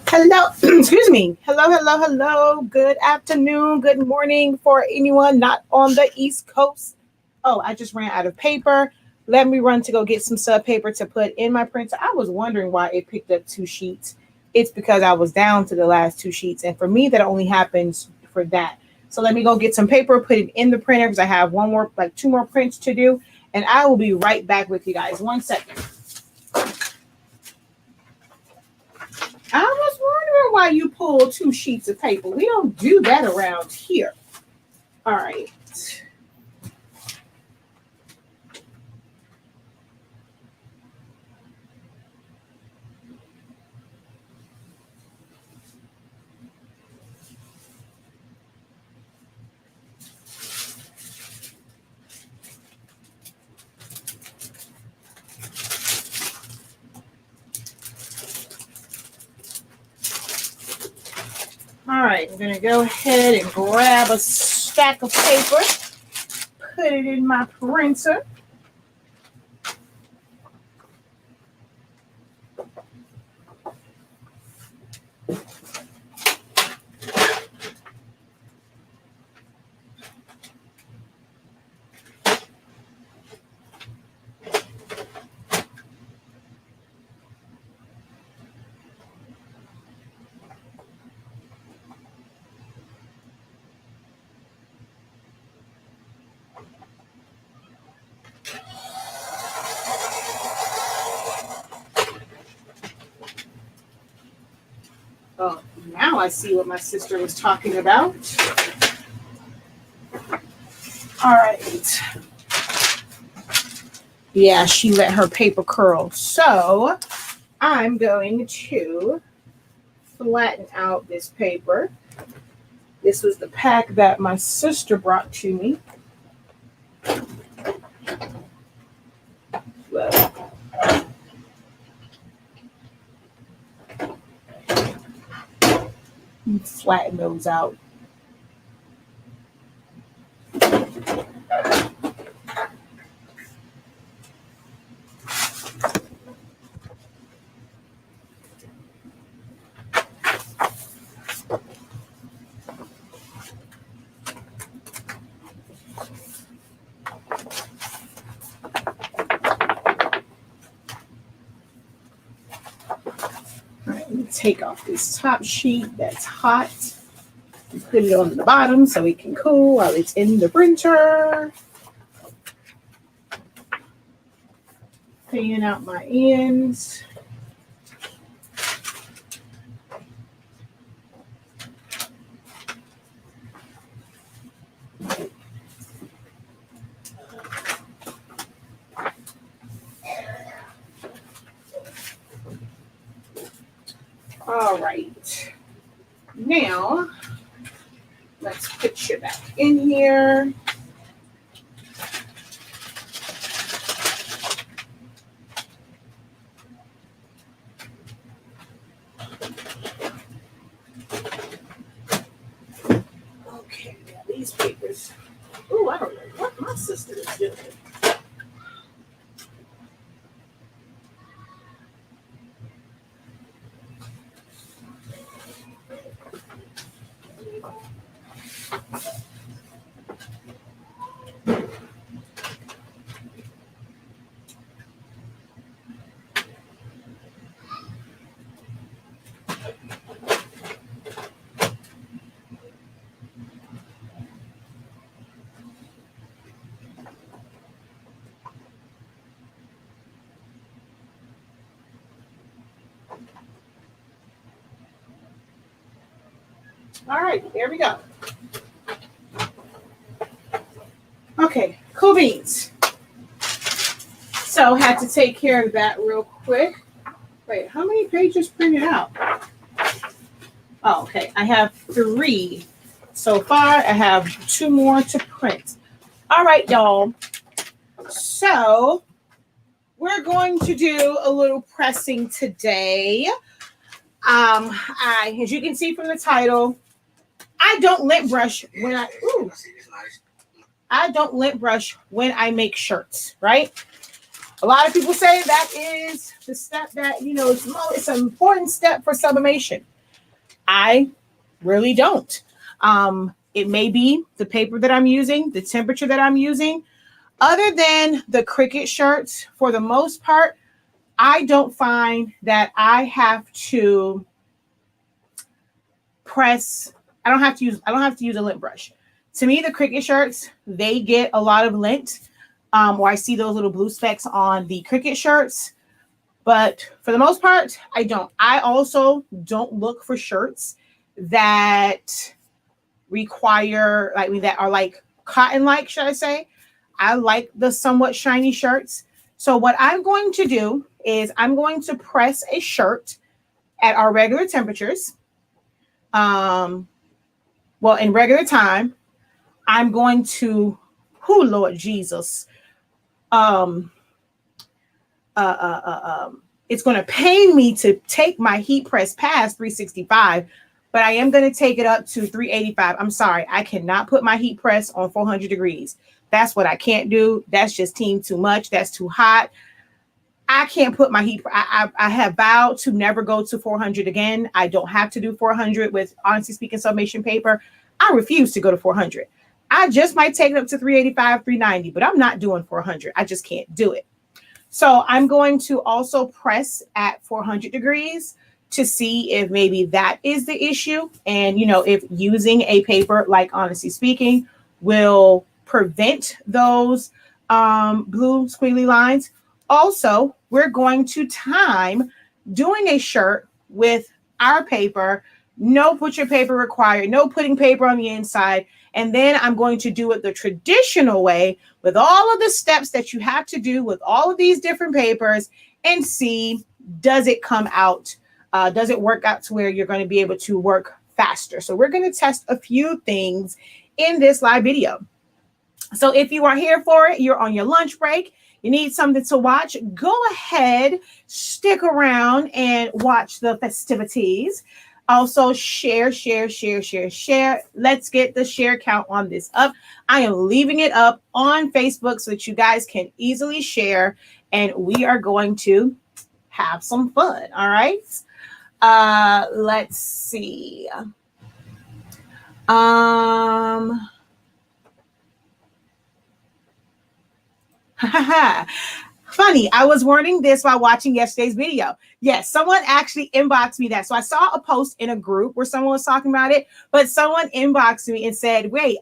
Hello, excuse me. Hello. Good afternoon, good morning for anyone not on the East Coast. Oh, I just ran out of paper. Let me run to go get some sub paper to put in my printer. I was wondering why it picked up two sheets. It's because I was down to the last two sheets. And for me, that only happens for that. So let me go get some paper, put it in the printer because I have one more, like two more prints to do. And I will be right back with you guys. 1 second. I was wondering why you pulled two sheets of paper. We don't do that around here. All right. All right, I'm gonna go ahead and grab a stack of paper, put it in my printer. Oh, now I see what my sister was talking about. All right. Yeah, she let her paper curl. So I'm going to flatten out this paper. This was the pack that my sister brought to me. Well, flatten those out. Take off this top sheet that's hot and put it on the bottom so it can cool while it's in the printer. Fan out my ends. All right, now let's put you back in here. Okay, now these papers. Oh, I don't know what my sister is doing. All right, there we go. Okay, cool beans. So had to take care of that real quick. Wait, how many pages printed out? Oh, okay. I have 3 so far. I have 2 more to print. All right, y'all. So we're going to do a little pressing today. As you can see from the title, I don't lint brush when I don't lint brush when I make shirts, right? A lot of people say that is the step that, it's an important step for sublimation. I really don't. It may be the paper that I'm using, the temperature that I'm using. Other than the Cricut shirts, for the most part, I don't find that I have to press. I don't have to use a lint brush. To me, the Cricut shirts, they get a lot of lint. Or I see those little blue specks on the Cricut shirts. But for the most part, I don't. I also don't look for shirts that require, like, that are like cotton-like, should I say. I like the somewhat shiny shirts. So what I'm going to do is I'm going to press a shirt at our regular temperatures. Well, in regular time, I'm going to, Lord Jesus. It's going to pain me to take my heat press past 365, but I am going to take it up to 385. I'm sorry, I cannot put my heat press on 400 degrees. That's what I can't do. That's just too much. That's too hot. I can't put my heat. I have vowed to never go to 400 again. I don't have to do 400 with, honestly speaking, sublimation paper. I refuse to go to 400. I just might take it up to 385, 390, but I'm not doing 400. I just can't do it. So I'm going to also press at 400 degrees to see if maybe that is the issue. And, if using a paper, like honestly speaking, will prevent those blue squiggly lines. Also, we're going to time doing a shirt with our paper. No butcher paper required, no putting paper on the inside. And then I'm going to do it the traditional way with all of the steps that you have to do with all of these different papers and see, does it come out? Does it work out to where you're going to be able to work faster? So we're going to test a few things in this live video. So if you are here for it, you're on your lunch break, you need something to watch, go ahead, stick around and watch the festivities. Also share. Let's get the share count on this up. I am leaving it up on Facebook so that you guys can easily share, and we are going to have some fun. All right. Let's see. Funny, I was wording this while watching yesterday's video. Yes, someone actually inboxed me that. So I saw a post in a group where someone was talking about it, but someone inboxed me and said, wait,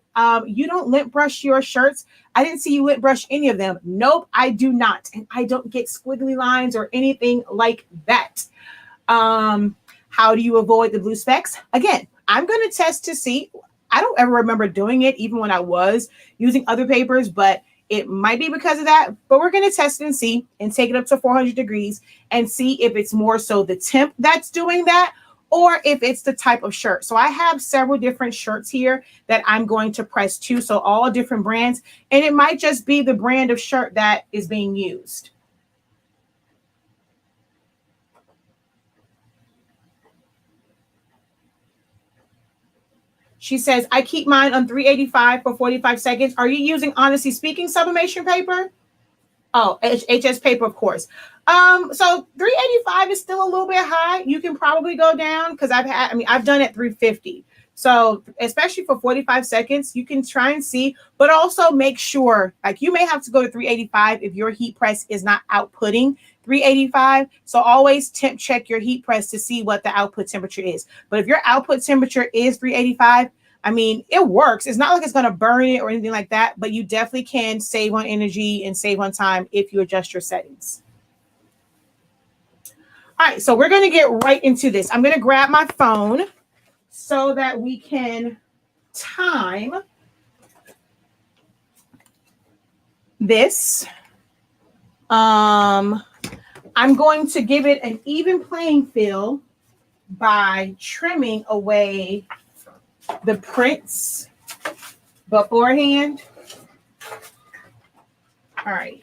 you don't lint brush your shirts? I didn't see you lint brush any of them. Nope, I do not. And I don't get squiggly lines or anything like that. How do you avoid the blue specks? Again, I'm going to test to see. I don't ever remember doing it, even when I was using other papers, but it might be because of that, but we're going to test it and see and take it up to 400 degrees and see if it's more so the temp that's doing that or if it's the type of shirt. So I have several different shirts here that I'm going to press to. So all different brands, and it might just be the brand of shirt that is being used. She says, I keep mine on 385 for 45 seconds. Are you using, honestly speaking, sublimation paper? Oh, HS paper, of course. So 385 is still a little bit high. You can probably go down because I've done it 350. So especially for 45 seconds, you can try and see, but also make sure, like, you may have to go to 385 if your heat press is not outputting 385. So always temp check your heat press to see what the output temperature is. But if your output temperature is 385, I mean, it works. It's not like it's going to burn it or anything like that, but you definitely can save on energy and save on time if you adjust your settings. All right, so we're going to get right into this. I'm going to grab my phone so that we can time this. I'm going to give it an even playing field by trimming away the prints beforehand. All right.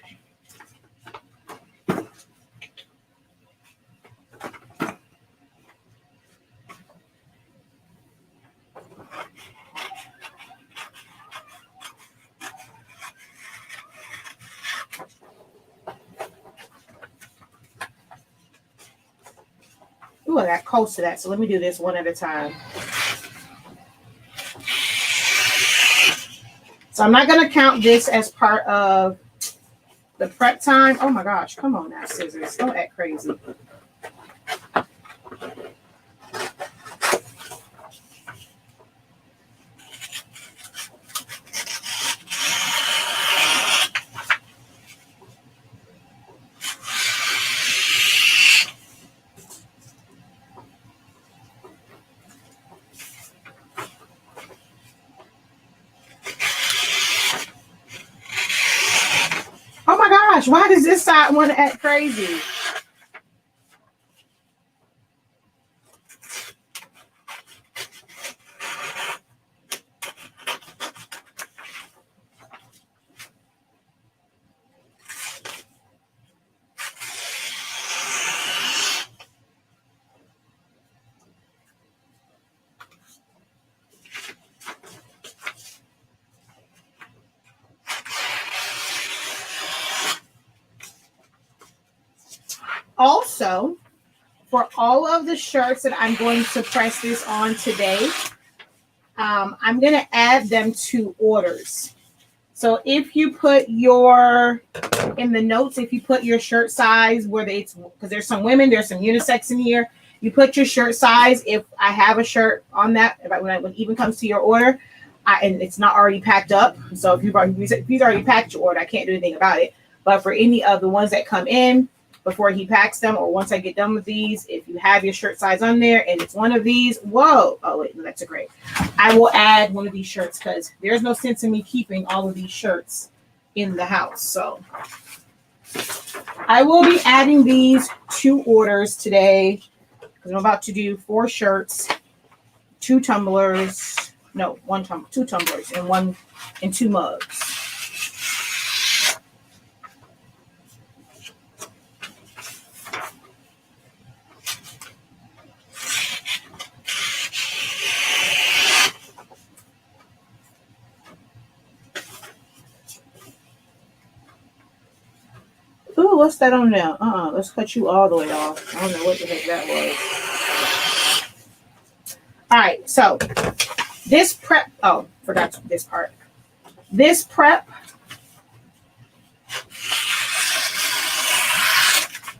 Ooh, I got close to that. So let me do this one at a time. So I'm not going to count this as part of the prep time. Oh my gosh. Come on now, scissors. Don't act crazy. Oh my gosh, why does this side want to act crazy? Also, for all of the shirts that I'm going to press this on today, I'm going to add them to orders. So if you put your, in the notes, if you put your shirt size, whether it's, because there's some women, there's some unisex in here, you put your shirt size. If I have a shirt on that, when it even comes to your order, and it's not already packed up. So if you've already packed your order, I can't do anything about it. But for any of the ones that come in, before he packs them, or once I get done with these, if you have your shirt size on there and it's one of these, whoa, oh wait, no, that's a great. I will add one of these shirts because there's no sense in me keeping all of these shirts in the house. So I will be adding these to orders today because I'm about to do 4 shirts, 2 tumblers, no, 2 tumblers and 2 mugs. Ooh, what's that on there? Let's cut you all the way off. I don't know what the heck that was. All right, so this prep, oh, forgot this part. This prep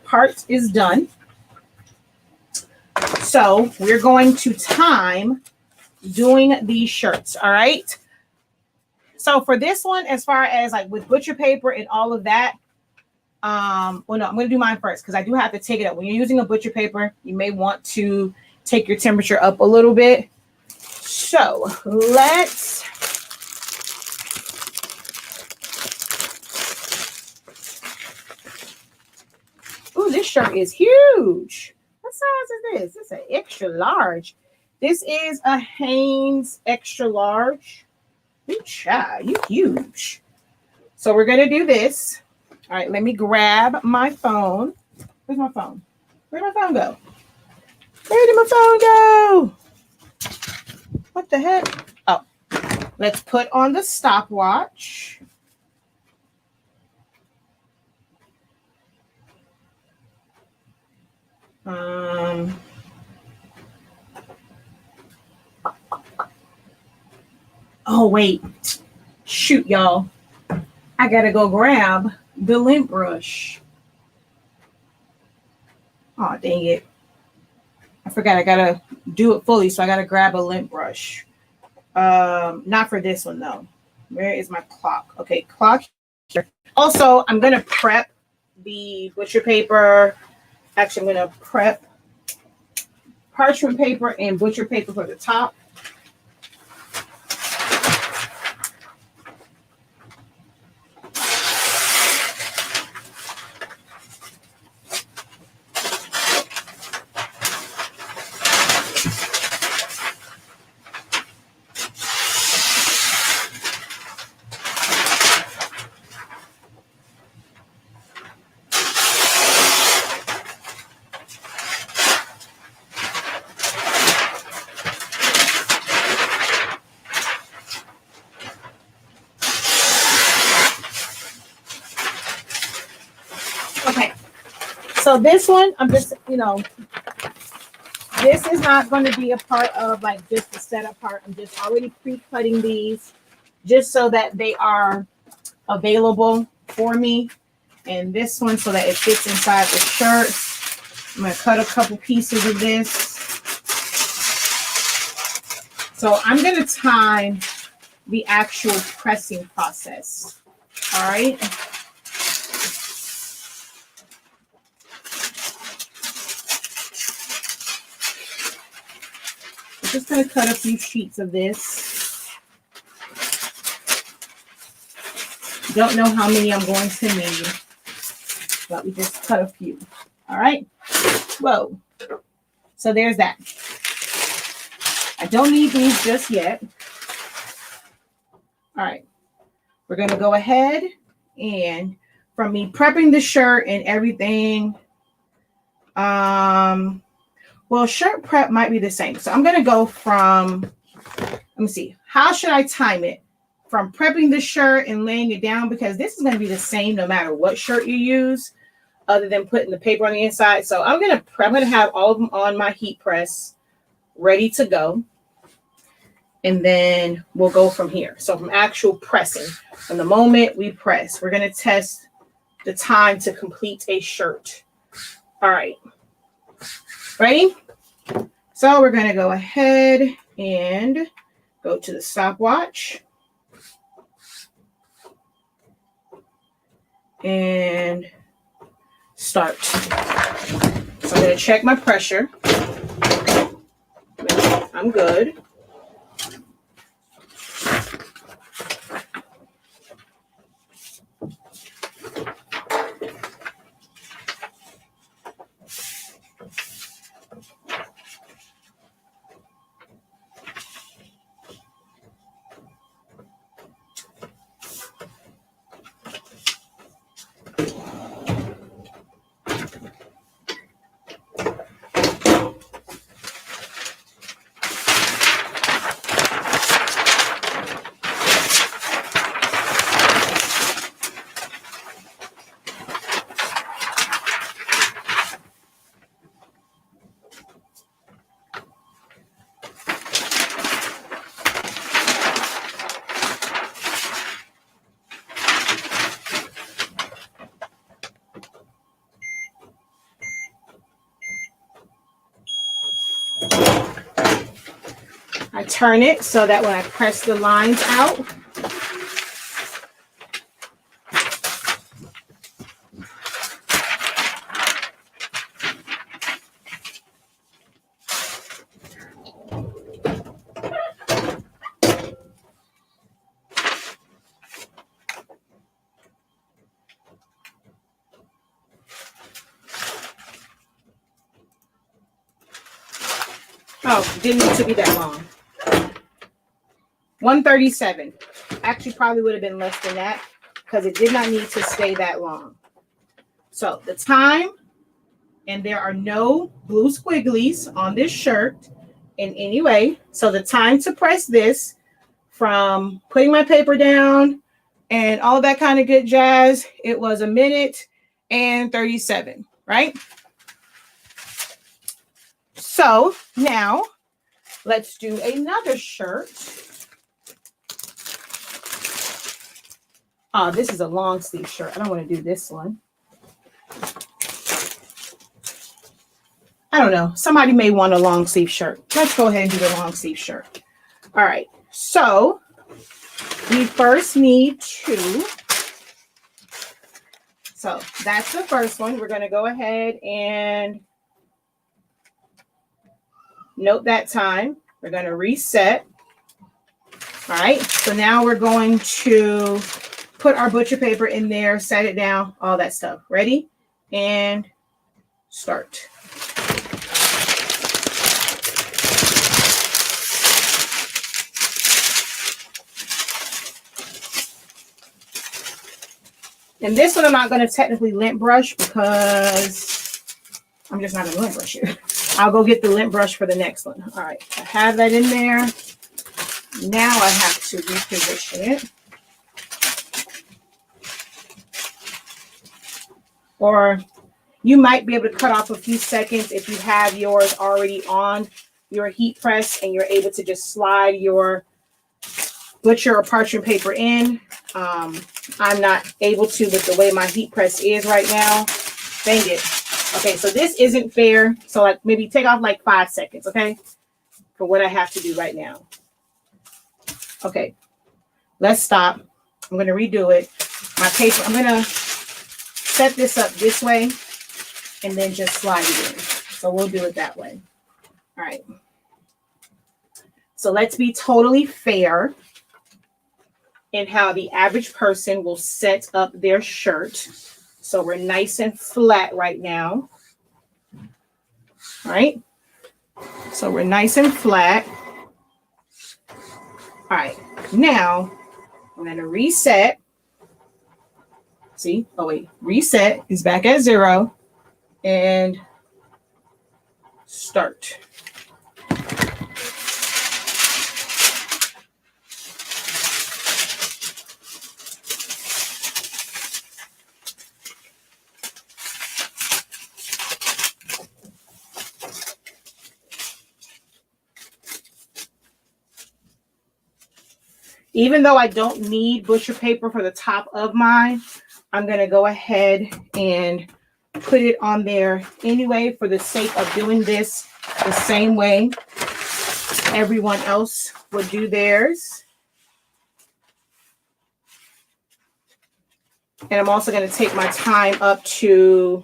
part is done. So we're going to time doing these shirts, all right? So for this one, as far as like with butcher paper and all of that, well, no, I'm going to do mine first because I do have to take it up. When you're using a butcher paper, you may want to take your temperature up a little bit. So let's ooh, this shirt is huge. What size is this? This is an extra large. This is a Hanes extra large. Ooh, child, you huge. So we're going to do this. All right, let me grab my phone. Where's my phone? Where'd my phone go? Where did my phone go? What the heck? Oh, let's put on the stopwatch. Oh, wait. Shoot, y'all. I got to go grab the lint brush. Oh, dang it. I forgot I got to do it fully, so I got to grab a lint brush. Not for this one, though. Where is my clock? Okay, clock here. Also, I'm going to prep the butcher paper. Actually, I'm going to prep parchment paper and butcher paper for the top. So this one, I'm just, This is not going to be a part of like just the setup part. I'm just already pre-cutting these just so that they are available for me. And this one so that it fits inside the shirt. I'm going to cut a couple pieces of this. So I'm going to time the actual pressing process. All right. I'm just going to cut a few sheets of this. Don't know how many I'm going to need, but we just cut a few. All right. Whoa. So there's that. I don't need these just yet. All right. We're going to go ahead and from me prepping the shirt and everything, well, shirt prep might be the same. So I'm going to go from, let me see, how should I time it? From prepping the shirt and laying it down, because this is going to be the same no matter what shirt you use, other than putting the paper on the inside. So I'm going to have all of them on my heat press, ready to go. And then we'll go from here. So from actual pressing, from the moment we press, we're going to test the time to complete a shirt. All right. Ready? So we're going to go ahead and go to the stopwatch. And start. So I'm going to check my pressure. I'm good. I turn it so that when I press the lines out, oh, didn't need to be that long. 137. Actually, probably would have been less than that because it did not need to stay that long. So the time, and there are no blue squigglies on this shirt in any way. So the time to press this from putting my paper down and all that kind of good jazz, it was 1 minute and 37, right? So now let's do another shirt. Oh, this is a long sleeve shirt. I don't want to do this one. I don't know. Somebody may want a long sleeve shirt. Let's go ahead and do the long sleeve shirt. All right. So we first need to. So that's the first one. We're going to go ahead and note that time. We're going to reset. All right. So now we're going to put our butcher paper in there, set it down, all that stuff. Ready? And start. And this one I'm not going to technically lint brush because I'm just not going to lint brush it. I'll go get the lint brush for the next one. All right, I have that in there. Now I have to reposition it. Or You might be able to cut off a few seconds if you have yours already on your heat press and you're able to just slide your butcher or parchment paper in. I'm not able to with the way my heat press is right now. Dang it. Okay, so this isn't fair. So like maybe take off like 5 seconds, okay? For what I have to do right now. Okay, let's stop. I'm going to redo it. My paper, I'm going to set this up this way and then just slide it in. So we'll do it that way. All right. So let's be totally fair in how the average person will set up their shirt. So we're nice and flat right now. All right. So we're nice and flat. All right. Now I'm going to reset. See? Oh, wait. Reset is back at 0. And start. Even though I don't need butcher paper for the top of mine, I'm going to go ahead and put it on there anyway for the sake of doing this the same way everyone else would do theirs. And I'm also going to take my time up to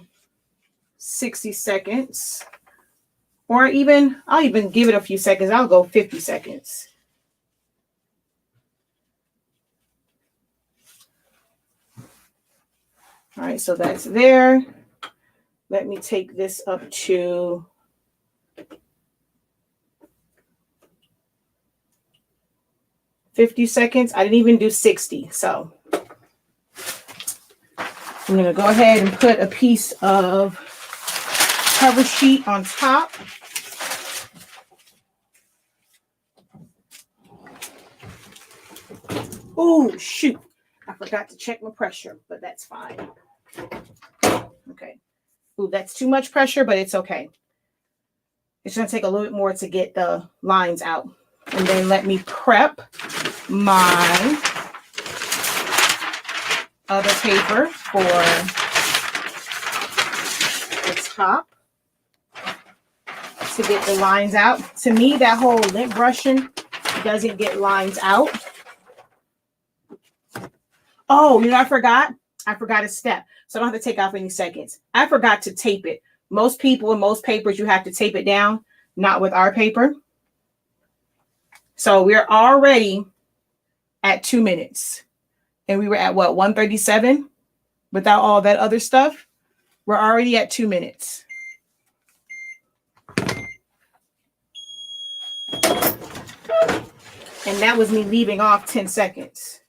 60 seconds. Or I'll even give it a few seconds. I'll go 50 seconds. All right, so that's there. Let me take this up to 50 seconds. I didn't even do 60. So I'm going to go ahead and put a piece of cover sheet on top. Oh, shoot. I forgot to check my pressure, but that's fine. Okay. Ooh, that's too much pressure, but it's okay. It's going to take a little bit more to get the lines out. And then let me prep my other paper for the top to get the lines out. To me, that whole lint brushing doesn't get lines out. Oh, you know, I forgot a step. So I don't have to take off any seconds. I forgot to tape it. Most people in most papers, you have to tape it down, not with our paper. So we're already at 2 minutes. And we were at what, 137 without all that other stuff? We're already at 2 minutes. And that was me leaving off 10 seconds.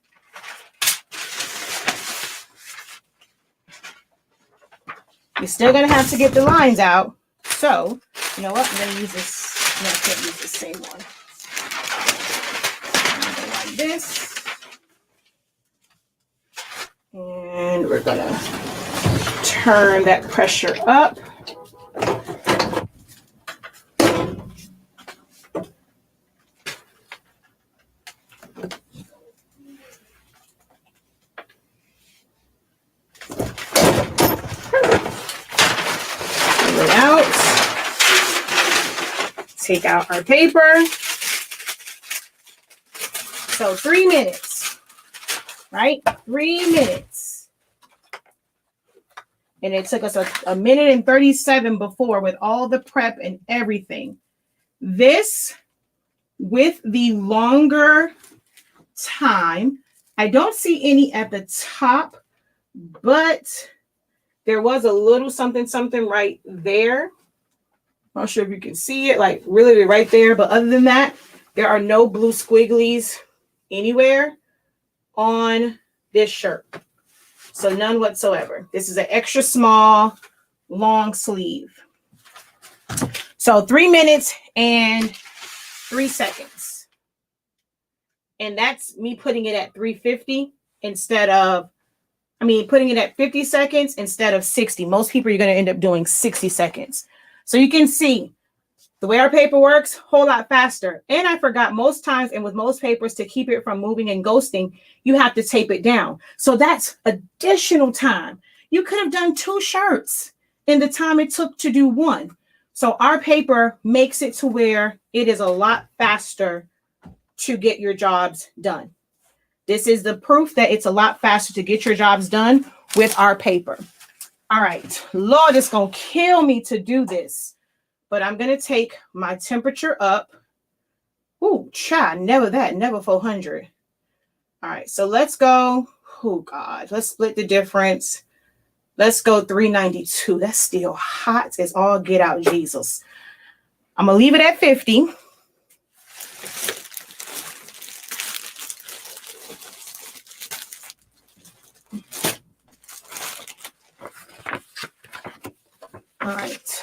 You're still going to have to get the lines out. So, you know what? I'm going to use this. No, I can't use the same one. Like this. And we're going to turn that pressure up. Take out our paper. So 3 minutes, right? 3 minutes. And it took us a minute and 37 before with all the prep and everything. This, with the longer time, I don't see any at the top, but there was a little something right there. I'm not sure if you can see it, like really right there. But other than that, there are no blue squigglies anywhere on this shirt. So none whatsoever. This is an extra small, long sleeve. So 3 minutes and 3 seconds. And that's me putting it at 350 instead of putting it at 50 seconds instead of 60. Most people, you're going to end up doing 60 seconds. So you can see the way our paper works, whole lot faster. And I forgot most times, and with most papers, to keep it from moving and ghosting, you have to tape it down. So that's additional time. You could have done 2 shirts in the time it took to do 1. So our paper makes it to where it is a lot faster to get your jobs done. This is the proof that it's a lot faster to get your jobs done with our paper. All right, Lord, it's going to kill me to do this. But I'm going to take my temperature up. Ooh, child, never that, never 400. All right, so let's go. Oh, God, let's split the difference. Let's go 392. That's still hot as all get out, Jesus. I'm going to leave it at 50. All right.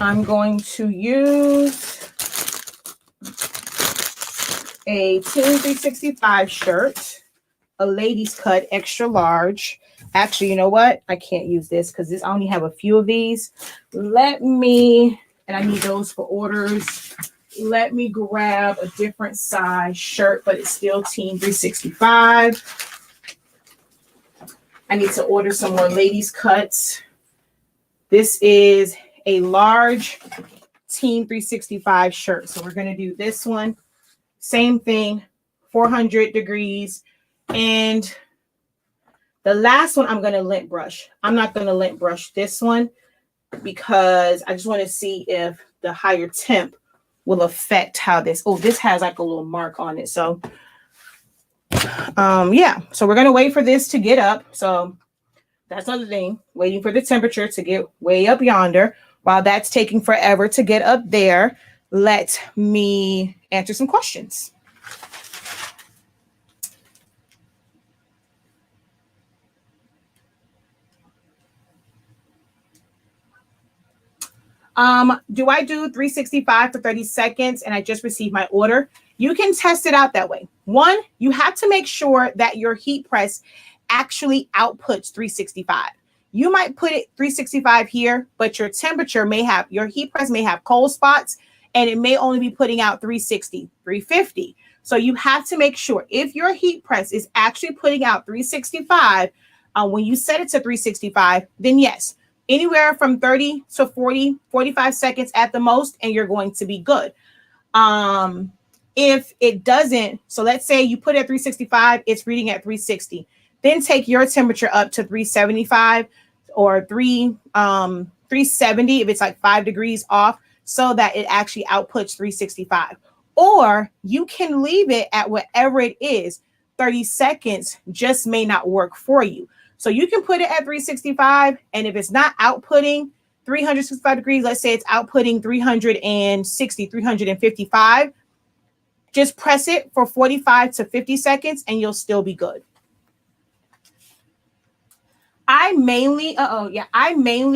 I'm going to use a Team 365 shirt, a ladies cut, extra large. Actually, you know what? I can't use this because I only have a few of these. And I need those for orders. Let me grab a different size shirt, but it's still Team 365. I need to order some more ladies cuts. This is a large Team 365 shirt. So we're going to do this one. Same thing, 400 degrees. And the last one, I'm going to lint brush. I'm not going to lint brush this one because I just want to see if the higher temp will affect how this. Oh, this has like a little mark on it. So, yeah. So we're going to wait for this to get up. So that's another thing, waiting for the temperature to get way up yonder. While that's taking forever to get up there, let me answer some questions. Do I do 365 for 30 seconds and I just received my order? You can test it out that way. One, you have to make sure that your heat press actually outputs 365. You might put it 365 here, but your heat press may have cold spots and it may only be putting out 360, 350. So you have to make sure if your heat press is actually putting out 365, when you set it to 365, then yes, anywhere from 30 to 40, 45 seconds at the most, and you're going to be good. If it doesn't, so let's say you put it at 365, it's reading at 360. Then take your temperature up to 375 or 370 if it's like 5 degrees off, so that it actually outputs 365. Or you can leave it at whatever it is. 30 seconds just may not work for you. So you can put it at 365, and if it's not outputting 365 degrees, let's say it's outputting 360, 355, just press it for 45 to 50 seconds and you'll still be good. I mainly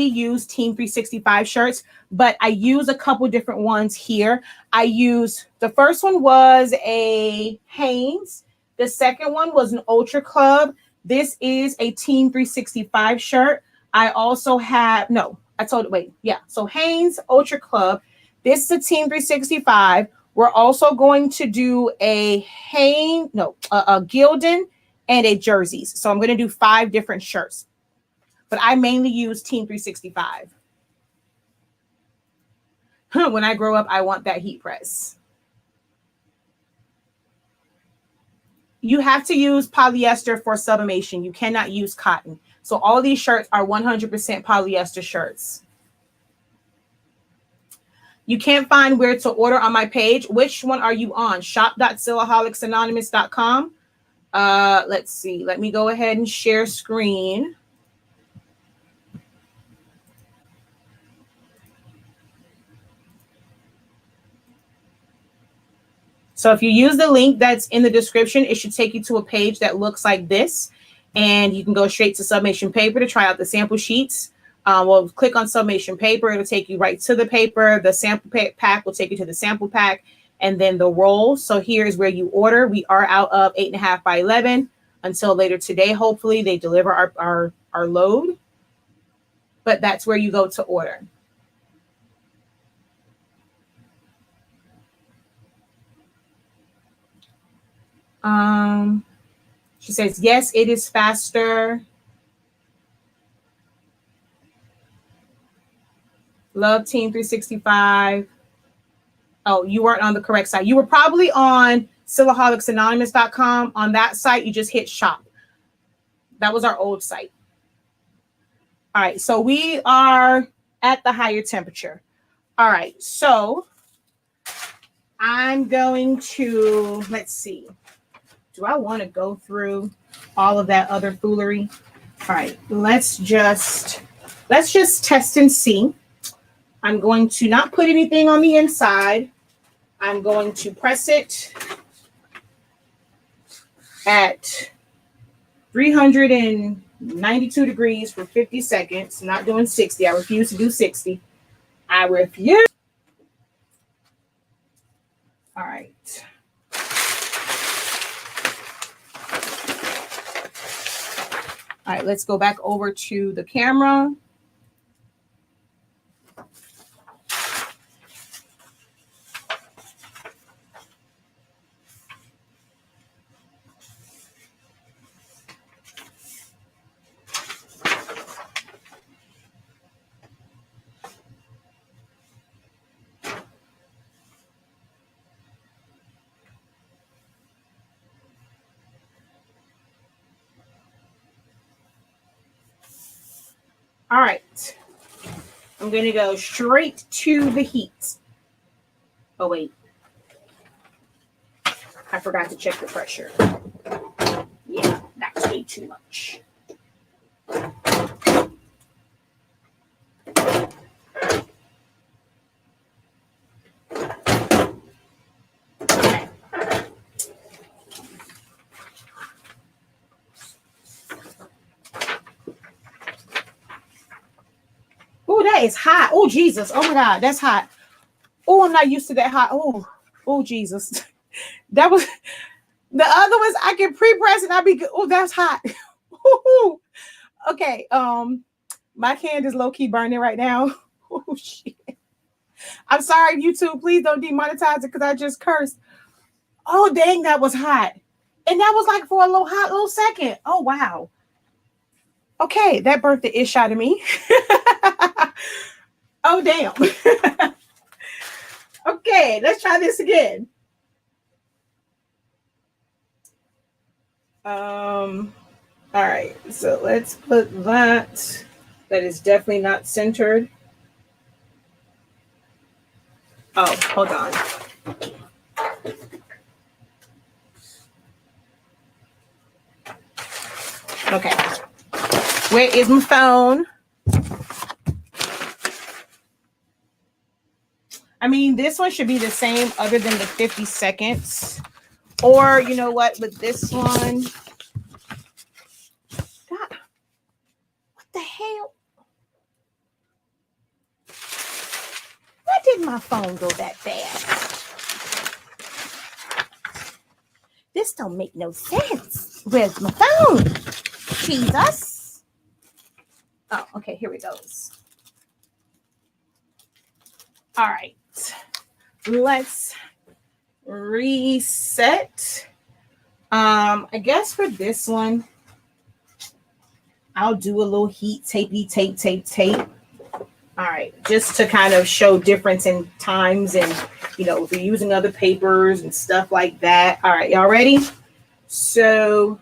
use Team 365 shirts, but I use a couple different ones here. The first one was a Hanes. The second one was an Ultra Club. This is a Team 365 shirt. I also have, so Hanes, Ultra Club. This is a Team 365. We're also going to do a Gildan and a Jerseys. So I'm going to do 5 different shirts. But I mainly use Team 365. When I grow up, I want that heat press. You have to use polyester for sublimation. You cannot use cotton. So all of these shirts are 100% polyester shirts. You can't find where to order on my page. Which one are you on? Shop.silaholics.com. Let's see. Let me go ahead and share screen. So if you use the link that's in the description, it should take you to a page that looks like this. And you can go straight to Sublimation paper to try out the sample sheets. We'll click on Sublimation paper. It'll take you right to the paper. The sample pack will take you to the sample pack and then the roll. So here's where you order. We are out of 8.5 by 11. until later today. Hopefully they deliver our load, but that's where you go to order. She says, yes, it is faster. Love Team 365. Oh, you weren't on the correct site. You were probably on SILAHOLICSAnonymous.com. On that site, you just hit shop. That was our old site. All right, so we are at the higher temperature. All right, so I'm going to, let's see. Do I want to go through all of that other foolery? All right, let's just test and see. I'm going to not put anything on the inside. I'm going to press it at 392 degrees for 50 seconds. Not doing 60. I refuse to do 60. I refuse. All right. All right, let's go back over to the camera. All right, I'm going to go straight to the heat. Oh, wait. I forgot to check the pressure. Yeah, that's way too much. Oh, that is hot. Oh, Jesus. Oh, my God. That's hot. Oh, I'm not used to that hot. Oh, Jesus. That was, the other ones I can pre-press and I'll be good. Oh, that's hot. Okay. My hand is low-key burning right now. Oh, shit. I'm sorry, YouTube. Please don't demonetize it because I just cursed. Oh, dang, that was hot. And that was like for a little second. Oh, wow. Okay, that burnt the ish out of me. Oh, damn. Okay, let's try this again. All right, so let's put that. That is definitely not centered. Oh, hold on. Okay. Where is my phone? I mean, this one should be the same other than the 50 seconds. Or, you know what, with this one. God, what the hell? Why did my phone go that fast? This don't make no sense. Where's my phone? Jesus. Oh, okay, here it goes. All right. Let's reset. I guess for this one, I'll do a little heat tape. All right, just to kind of show difference in times and, you know, if you're using other papers and stuff like that. All right, y'all ready? So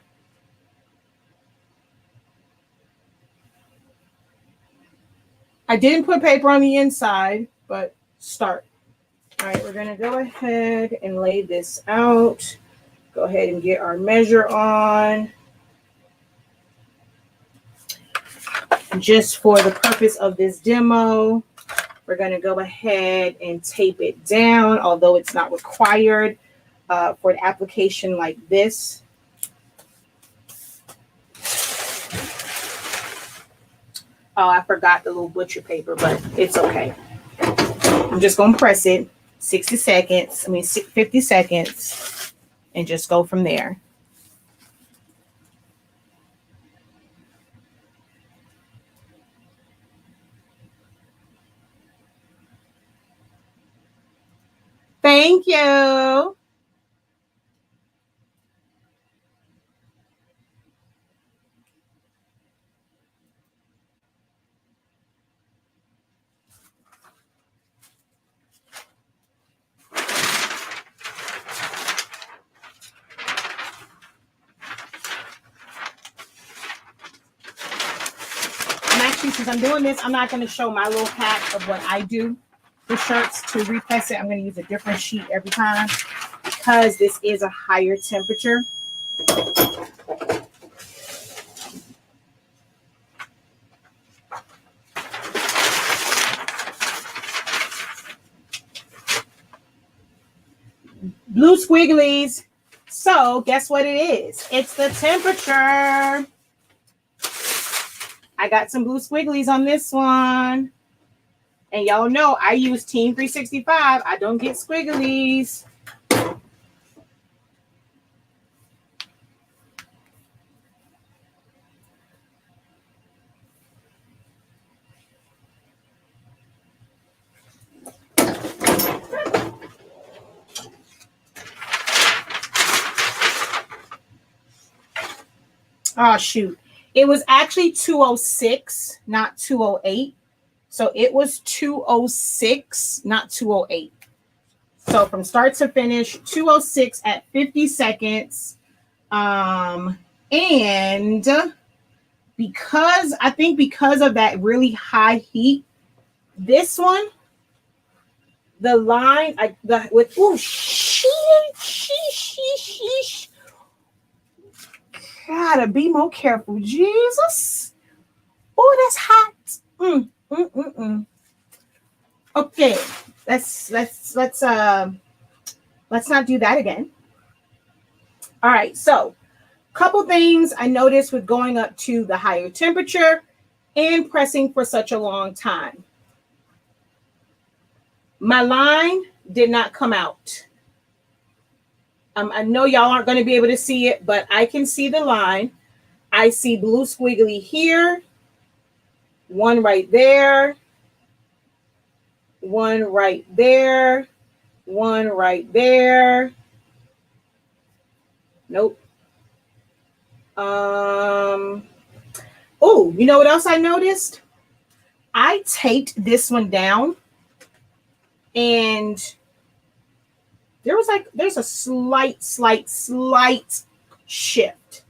I didn't put paper on the inside, but start. All right, we're gonna go ahead and lay this out. Go ahead and get our measure on. Just for the purpose of this demo, we're gonna go ahead and tape it down, although it's not required for an application like this. Oh, I forgot the little butcher paper, but it's okay. I'm just gonna press it 50 seconds, and just go from there. Thank you. Since I'm doing this, I'm not going to show my little hack of what I do with shirts to repress it. I'm going to use a different sheet every time because this is a higher temperature. Blue squigglies. So guess what it is? It's the temperature. I got some blue squigglies on this one. And y'all know I use Team 365. I don't get squigglies. Oh, shoot. It was actually 206, not 208. So it was 206, not 208. So from start to finish, 206 at 50 seconds. And because of that really high heat, this one, the line, sheesh. Gotta be more careful, Jesus. Oh, that's hot. Okay, let's not do that again. All right, so couple things I noticed with going up to the higher temperature and pressing for such a long time. My line did not come out. I know y'all aren't going to be able to see it, but I can see the line. I see blue squiggly here, one right there, one right there, one right there. Nope. Oh, you know what else I noticed? I taped this one down and there's a slight shift.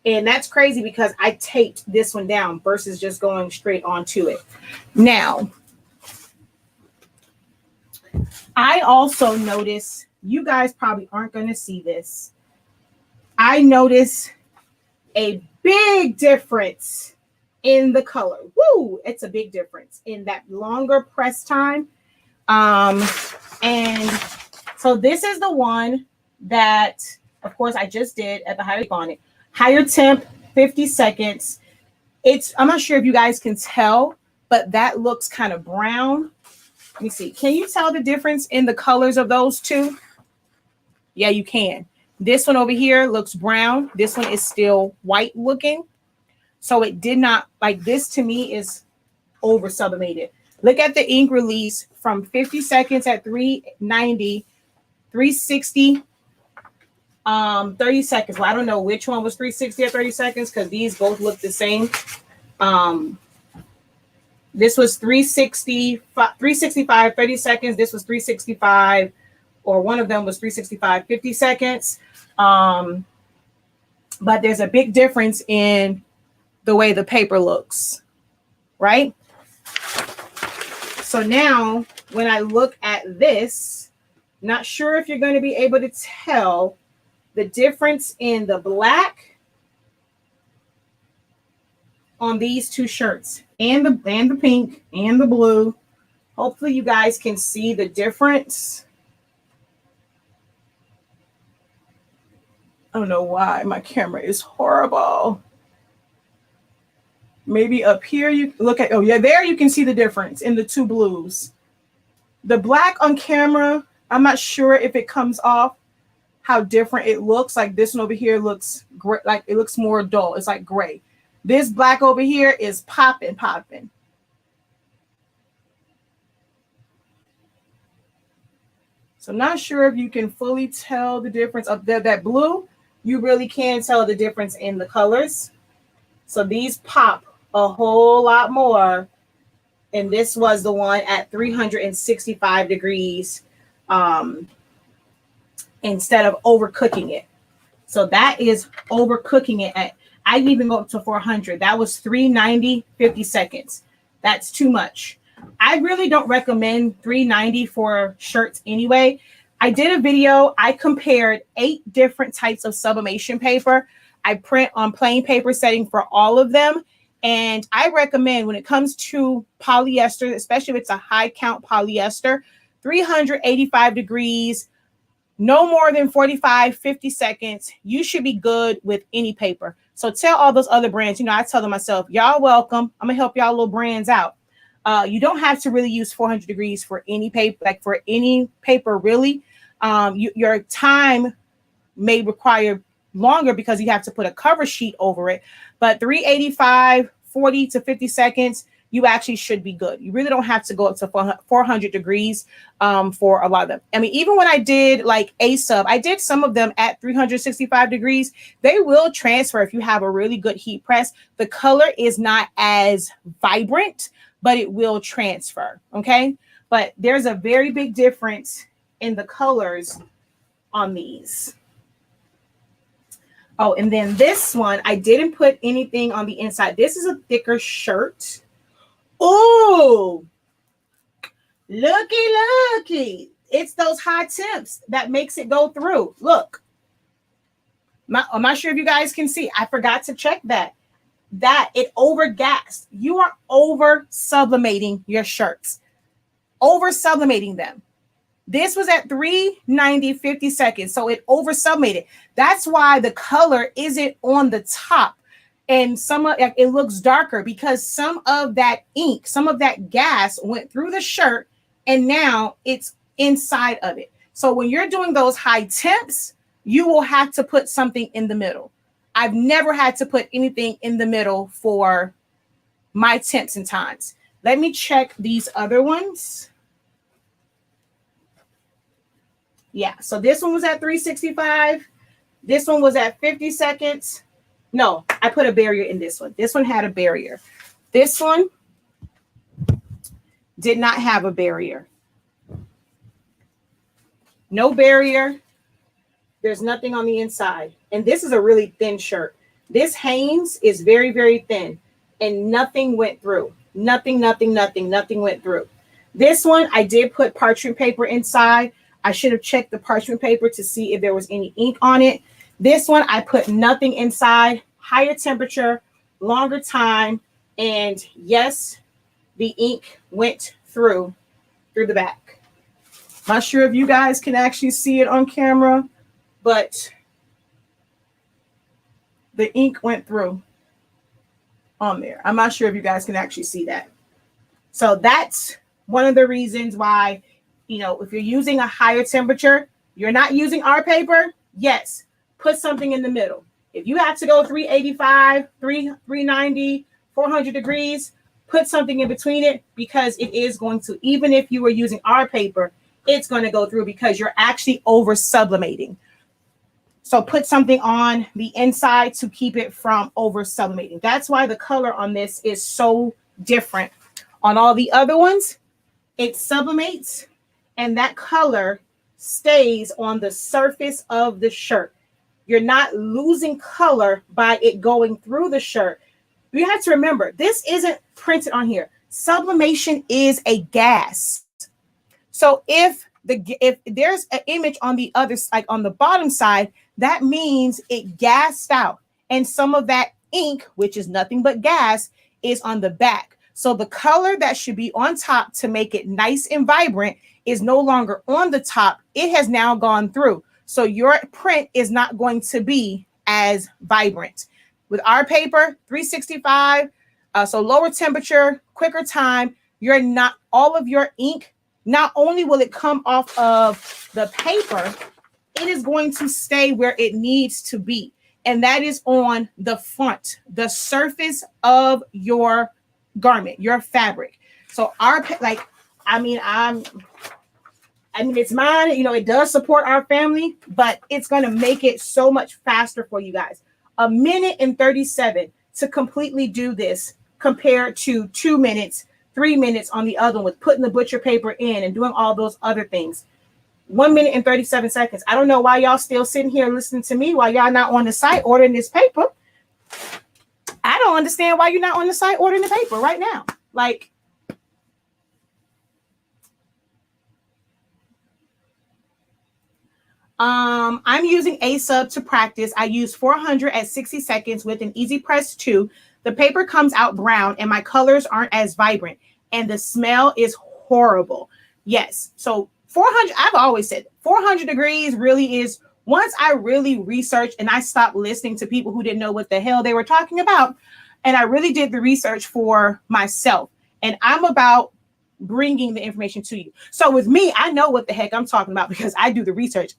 And that's crazy because I taped this one down versus just going straight onto it. Now, I also notice, you guys probably aren't going to see this. I notice a big difference in the color. Woo! It's a big difference in that longer press time. And so this is the one that, of course, I just did at the higher on it. Higher temp, 50 seconds. I'm not sure if you guys can tell, but that looks kind of brown. Let me see. Can you tell the difference in the colors of those two? Yeah, you can. This one over here looks brown. This one is still white looking. So it did not, like, this to me is over sublimated. Look at the ink release from 50 seconds at 390, 360, 30 seconds. Well, I don't know which one was 360 at 30 seconds because these both look the same. This was 365, 30 seconds. This was 365, or one of them was 365, 50 seconds. But there's a big difference in the way the paper looks, right? So now when I look at this, not sure if you're going to be able to tell the difference in the black on these two shirts and the pink and the blue. Hopefully you guys can see the difference. I don't know why my camera is horrible. Maybe up here you look at, oh yeah, there you can see the difference in the two blues. The black on camera, I'm not sure if it comes off how different it looks. Like this one over here looks great, like it looks more dull. It's like gray. This black over here is popping. So I'm not sure if you can fully tell the difference of that blue. You really can tell the difference in the colors. So these pop a whole lot more. And this was the one at 365 degrees instead of overcooking it. So that is overcooking it. I even go up to 400. That was 390, 50 seconds. That's too much. I really don't recommend 390 for shirts anyway. I did a video. I compared 8 different types of sublimation paper. I print on plain paper setting for all of them. And I recommend when it comes to polyester, especially if it's a high count polyester, 385 degrees, no more than 45, 50 seconds. You should be good with any paper. So tell all those other brands, you know, I tell them myself, y'all welcome. I'm gonna help y'all little brands out. You don't have to really use 400 degrees for any paper, like for any paper, really. Your time may require longer because you have to put a cover sheet over it. But 385, 40 to 50 seconds, you actually should be good. You really don't have to go up to 400 degrees for a lot of them. I mean, even when I did like a sub, I did some of them at 365 degrees. They will transfer if you have a really good heat press. The color is not as vibrant, but it will transfer, okay? But there's a very big difference in the colors on these. Oh, and then this one, I didn't put anything on the inside. This is a thicker shirt. Oh, looky. It's those high temps that makes it go through. Look. I'm not sure if you guys can see. I forgot to check that. That it overgassed. You are over sublimating your shirts. Over sublimating them. This was at 390, 50 seconds. So it over sublimated. That's why the color isn't on the top. And some of it looks darker because some of that ink, some of that gas went through the shirt and now it's inside of it. So when you're doing those high temps, you will have to put something in the middle. I've never had to put anything in the middle for my temps and times. Let me check these other ones. Yeah, so this one was at 365. This one was at 50 seconds. No, I put a barrier in this one. This one had a barrier. This one did not have a barrier. No barrier. There's nothing on the inside. And this is a really thin shirt. This Hanes is very, very thin. And nothing went through. Nothing went through. This one, I did put parchment paper inside. I should have checked the parchment paper to see if there was any ink on it. This one, I put nothing inside, higher temperature, longer time, and yes, the ink went through the back. Not sure if you guys can actually see it on camera, but the ink went through on there. I'm not sure if you guys can actually see that. So that's one of the reasons why, you know, if you're using a higher temperature, you're not using our paper, yes, put something in the middle. If you have to go 385, 390, 400 degrees, put something in between it because it is going to, even if you were using our paper, it's going to go through because you're actually over sublimating. So put something on the inside to keep it from over sublimating. That's why the color on this is so different. On all the other ones, it sublimates and that color stays on the surface of the shirt. You're not losing color by it going through the shirt. You have to remember, this isn't printed on here. Sublimation is a gas. So if there's an image on the other side, on the bottom side, that means it gassed out. And some of that ink, which is nothing but gas, is on the back. So the color that should be on top to make it nice and vibrant is no longer on the top. It has now gone through. So your print is not going to be as vibrant. With our paper, 365, so lower temperature, quicker time, you're not, all of your ink, not only will it come off of the paper, it is going to stay where it needs to be. And that is on the front, the surface of your garment, your fabric. So our, like, I mean, I mean, it's mine, you know, it does support our family, but it's going to make it so much faster for you guys. 1:37 to completely do this compared to 2 minutes, 3 minutes on the other one with putting the butcher paper in and doing all those other things. 1:37. I don't know why y'all still sitting here listening to me while y'all not on the site ordering this paper. I don't understand why you're not on the site ordering the paper right now. Like, I'm using a sub to practice. I use 400 at 60 seconds with an easy press 2. The paper comes out brown and my colors aren't as vibrant and the smell is horrible. Yes. So 400, I've always said 400 degrees really is, once I really researched and I stopped listening to people who didn't know what the hell they were talking about. And I really did the research for myself, and I'm about bringing the information to you. So with me, I know what the heck I'm talking about because I do the research.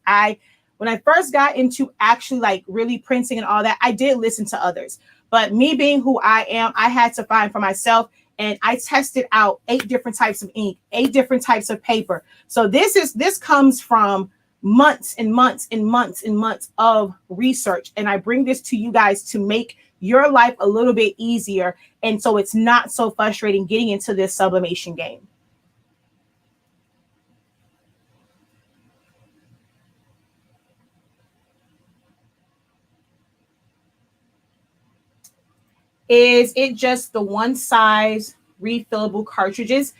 When I first got into actually like really printing and all that, I did listen to others, but me being who I am, I had to find for myself, and I tested out 8 different types of ink, 8 different types of paper. So this comes from months and months and months and months of research. And I bring this to you guys to make your life a little bit easier. And so it's not so frustrating getting into this sublimation game. Is it just the one size refillable cartridges?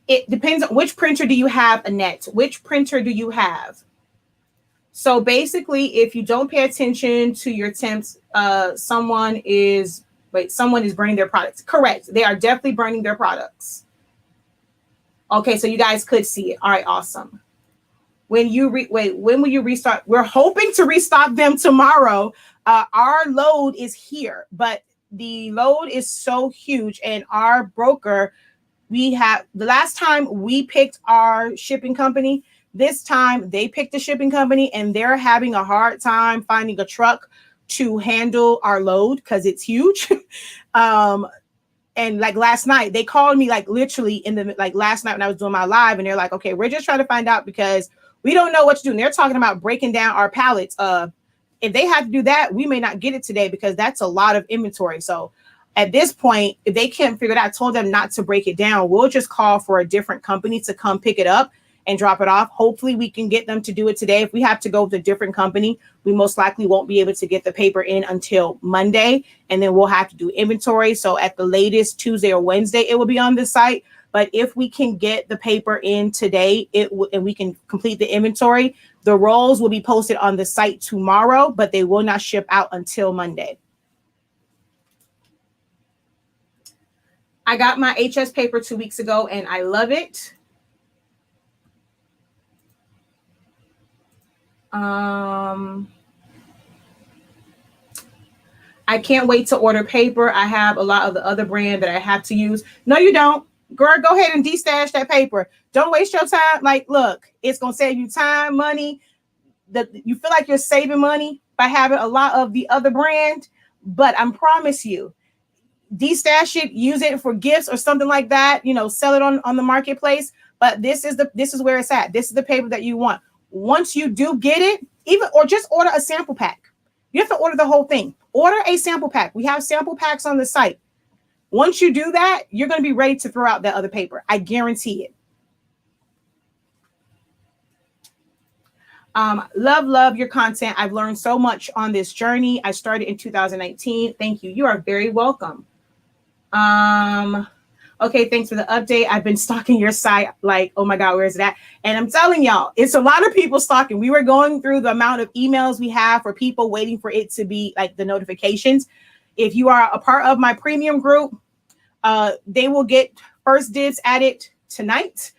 It depends on which printer do you have, Annette. Which printer do you have? So basically, if you don't pay attention to your temps, someone is burning their products. Correct. They are definitely burning their products. Okay, so you guys could see it. All right, awesome. When will you restart? We're hoping to restock them tomorrow. Our load is here, but the load is so huge, and our broker, the last time we picked our shipping company, this time they picked the shipping company, and they're having a hard time finding a truck to handle our load because it's huge. And like last night, they called me like literally last night when I was doing my live, and they're like, okay, we're just trying to find out because we don't know what to do. And they're talking about breaking down our pallets. If they have to do that, we may not get it today because that's a lot of inventory. So at this point, if they can't figure it out, I told them not to break it down. We'll just call for a different company to come pick it up and drop it off. Hopefully we can get them to do it today. If we have to go with a different company, we most likely won't be able to get the paper in until Monday, and then we'll have to do inventory. So at the latest Tuesday or Wednesday, it will be on the site. But if we can get the paper in today, and we can complete the inventory, the rolls will be posted on the site tomorrow, but they will not ship out until Monday. I got my HS paper 2 weeks ago, and I love it. I can't wait to order paper. I have a lot of the other brand that I have to use. No, you don't. Girl, go ahead and de-stash that paper. Don't waste your time. Like, look, it's going to save you time, money. You feel like you're saving money by having a lot of the other brand, but I promise you, de-stash it, use it for gifts or something like that, sell it on the marketplace. But this is where it's at. This is the paper that you want. Once you do get it, or just order a sample pack. You have to order the whole thing. Order a sample pack. We have sample packs on the site. Once you do that, you're going to be ready to throw out that other paper. I guarantee it. Love your content. I've learned so much on this journey. I started in 2019. Thank you. You are very welcome. Okay, thanks for the update. I've been stalking your site. Like, oh my God, where is it at? And I'm telling y'all, it's a lot of people stalking. We were going through the amount of emails we have for people waiting for it to be like the notifications. If you are a part of my premium group, they will get first dibs at it tonight.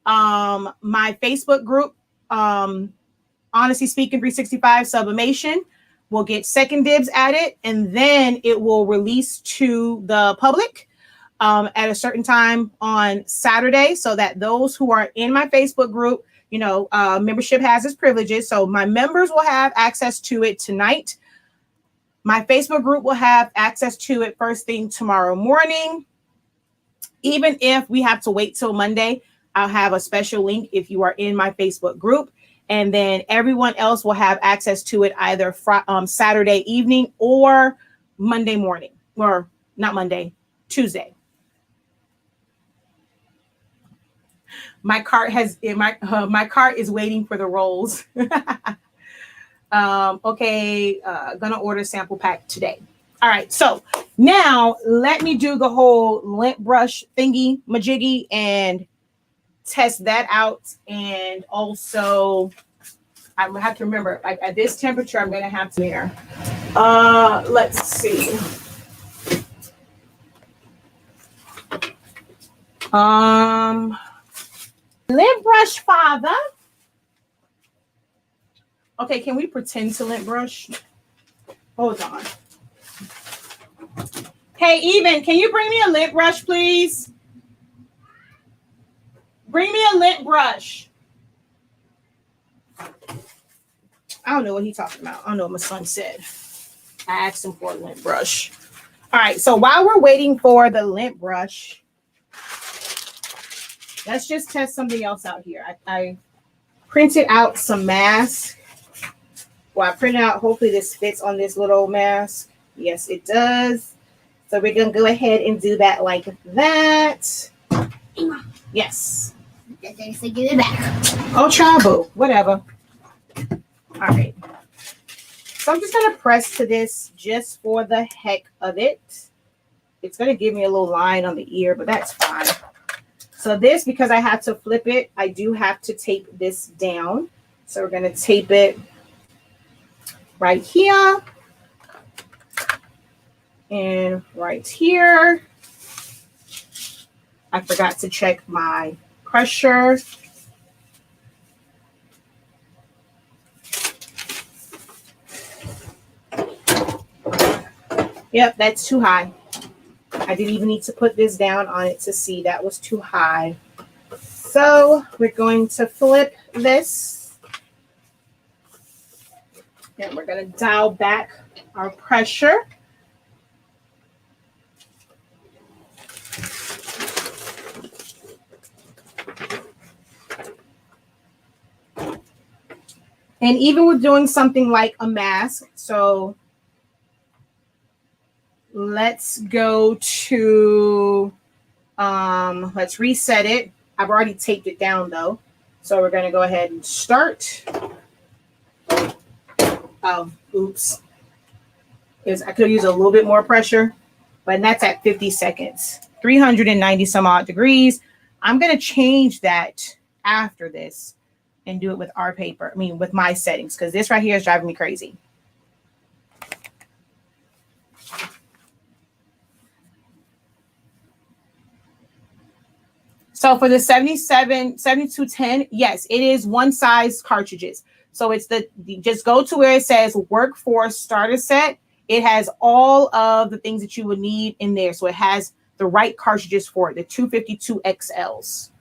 My Facebook group, Honestly Speaking 365 Sublimation, will get second dibs at it, and then it will release to the public at a certain time on Saturday, so that those who are in my Facebook group, membership has its privileges. So my members will have access to it tonight. My Facebook group will have access to it first thing tomorrow morning. Even if we have to wait till Monday, I'll have a special link if you are in my Facebook group. And then everyone else will have access to it either Saturday evening or Monday morning, or not Monday, Tuesday. My cart is waiting for the rolls. Okay, gonna order sample pack today. All right, so now let me do the whole lint brush thingy majiggy and test that out. And also I have to remember, like at this temperature, I'm gonna have to here. Let's see. Lint brush, father. Okay, can we pretend to lint brush? Hold on. Hey, Even, can you bring me a lint brush, please? Bring me a lint brush. I don't know what he's talking about. I don't know what my son said. I asked him for a lint brush. All right, so while we're waiting for the lint brush, let's just test something else out here. I printed out some masks. Well, I printed out, hopefully this fits on this little mask. Yes, it does. So we're going to go ahead and do that like that. Yes. Give it back. Oh, trouble. Whatever. All right. So I'm just going to press to this just for the heck of it. It's going to give me a little line on the ear, but that's fine. So this, because I had to flip it, I do have to tape this down. So we're going to tape it right here and right here. I forgot to check my pressure. Yep, that's too high. I didn't even need to put this down on it to see that was too high. So we're going to flip this. And we're going to dial back our pressure. And even with doing something like a mask, so let's go to, let's reset it. I've already taped it down though. So we're going to go ahead and start. Oh, oops. I could use a little bit more pressure, but that's at 50 seconds, 390 some odd degrees. I'm going to change that after this and do it with our paper. I mean, with my settings, because this right here is driving me crazy. So for the 7210, yes, it is one size cartridges. So it's just go to where it says Workforce Starter Set. It has all of the things that you would need in there. So it has the right cartridges for it, the 252 XLs.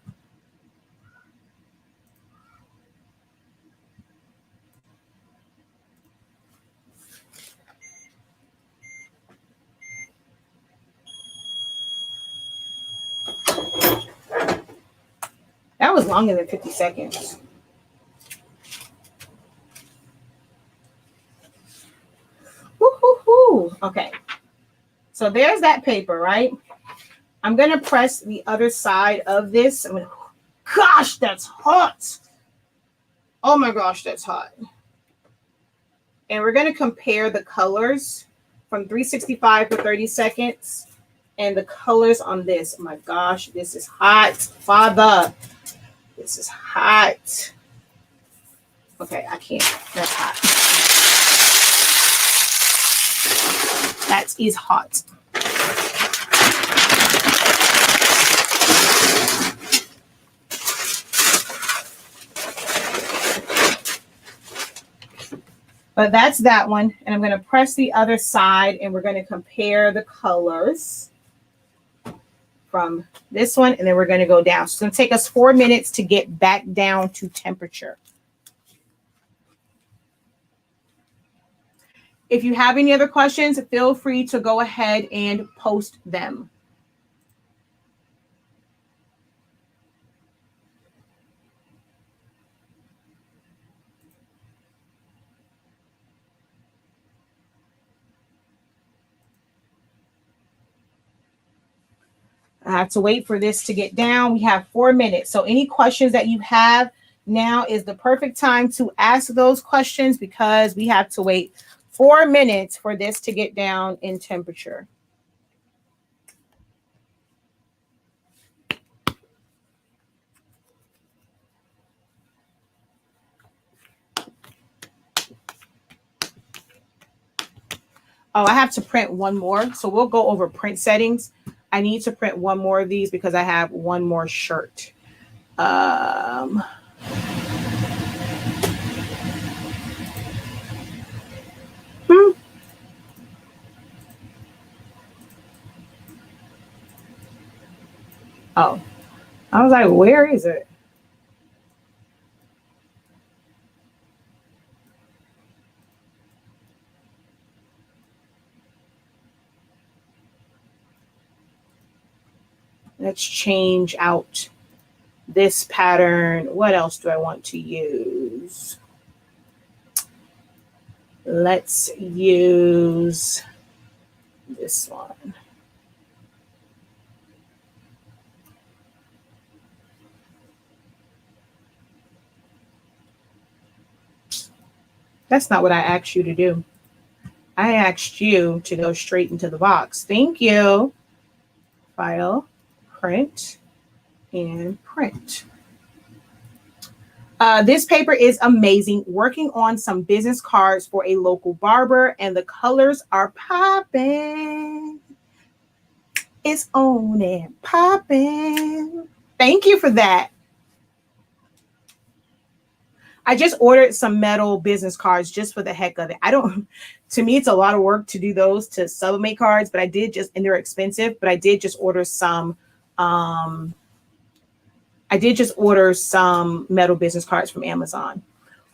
That was longer than 50 seconds. Woo-hoo-hoo. Okay. So there's that paper, right? I'm going to press the other side of this. Gosh, that's hot. Oh my gosh, that's hot. And we're going to compare the colors from 365 for 30 seconds and the colors on this. Oh my gosh, this is hot, Father. This is hot. Okay, I can't. That's hot. That is hot. But that's that one. And I'm going to press the other side and we're going to compare the colors from this one. And then we're going to go down. So it's going to take us 4 minutes to get back down to temperature. If you have any other questions, feel free to go ahead and post them. I have to wait for this to get down. We have 4 minutes. So any questions that you have, now is the perfect time to ask those questions because we have to wait 4 minutes for this to get down in temperature. Oh, I have to print one more. So we'll go over print settings. I need to print one more of these because I have one more shirt. Hmm. Oh, I was like, where is it? Let's change out this pattern. What else do I want to use? Let's use this one. That's not what I asked you to do. I asked you to go straight into the box. Thank you. File, print, and print. This paper is amazing. Working on some business cards for a local barber, and the colors are popping. It's on and popping. Thank you for that. I just ordered some metal business cards just for the heck of it. To me, it's a lot of work to do those to sublimate cards, but and they're expensive, but I did just order some metal business cards from Amazon.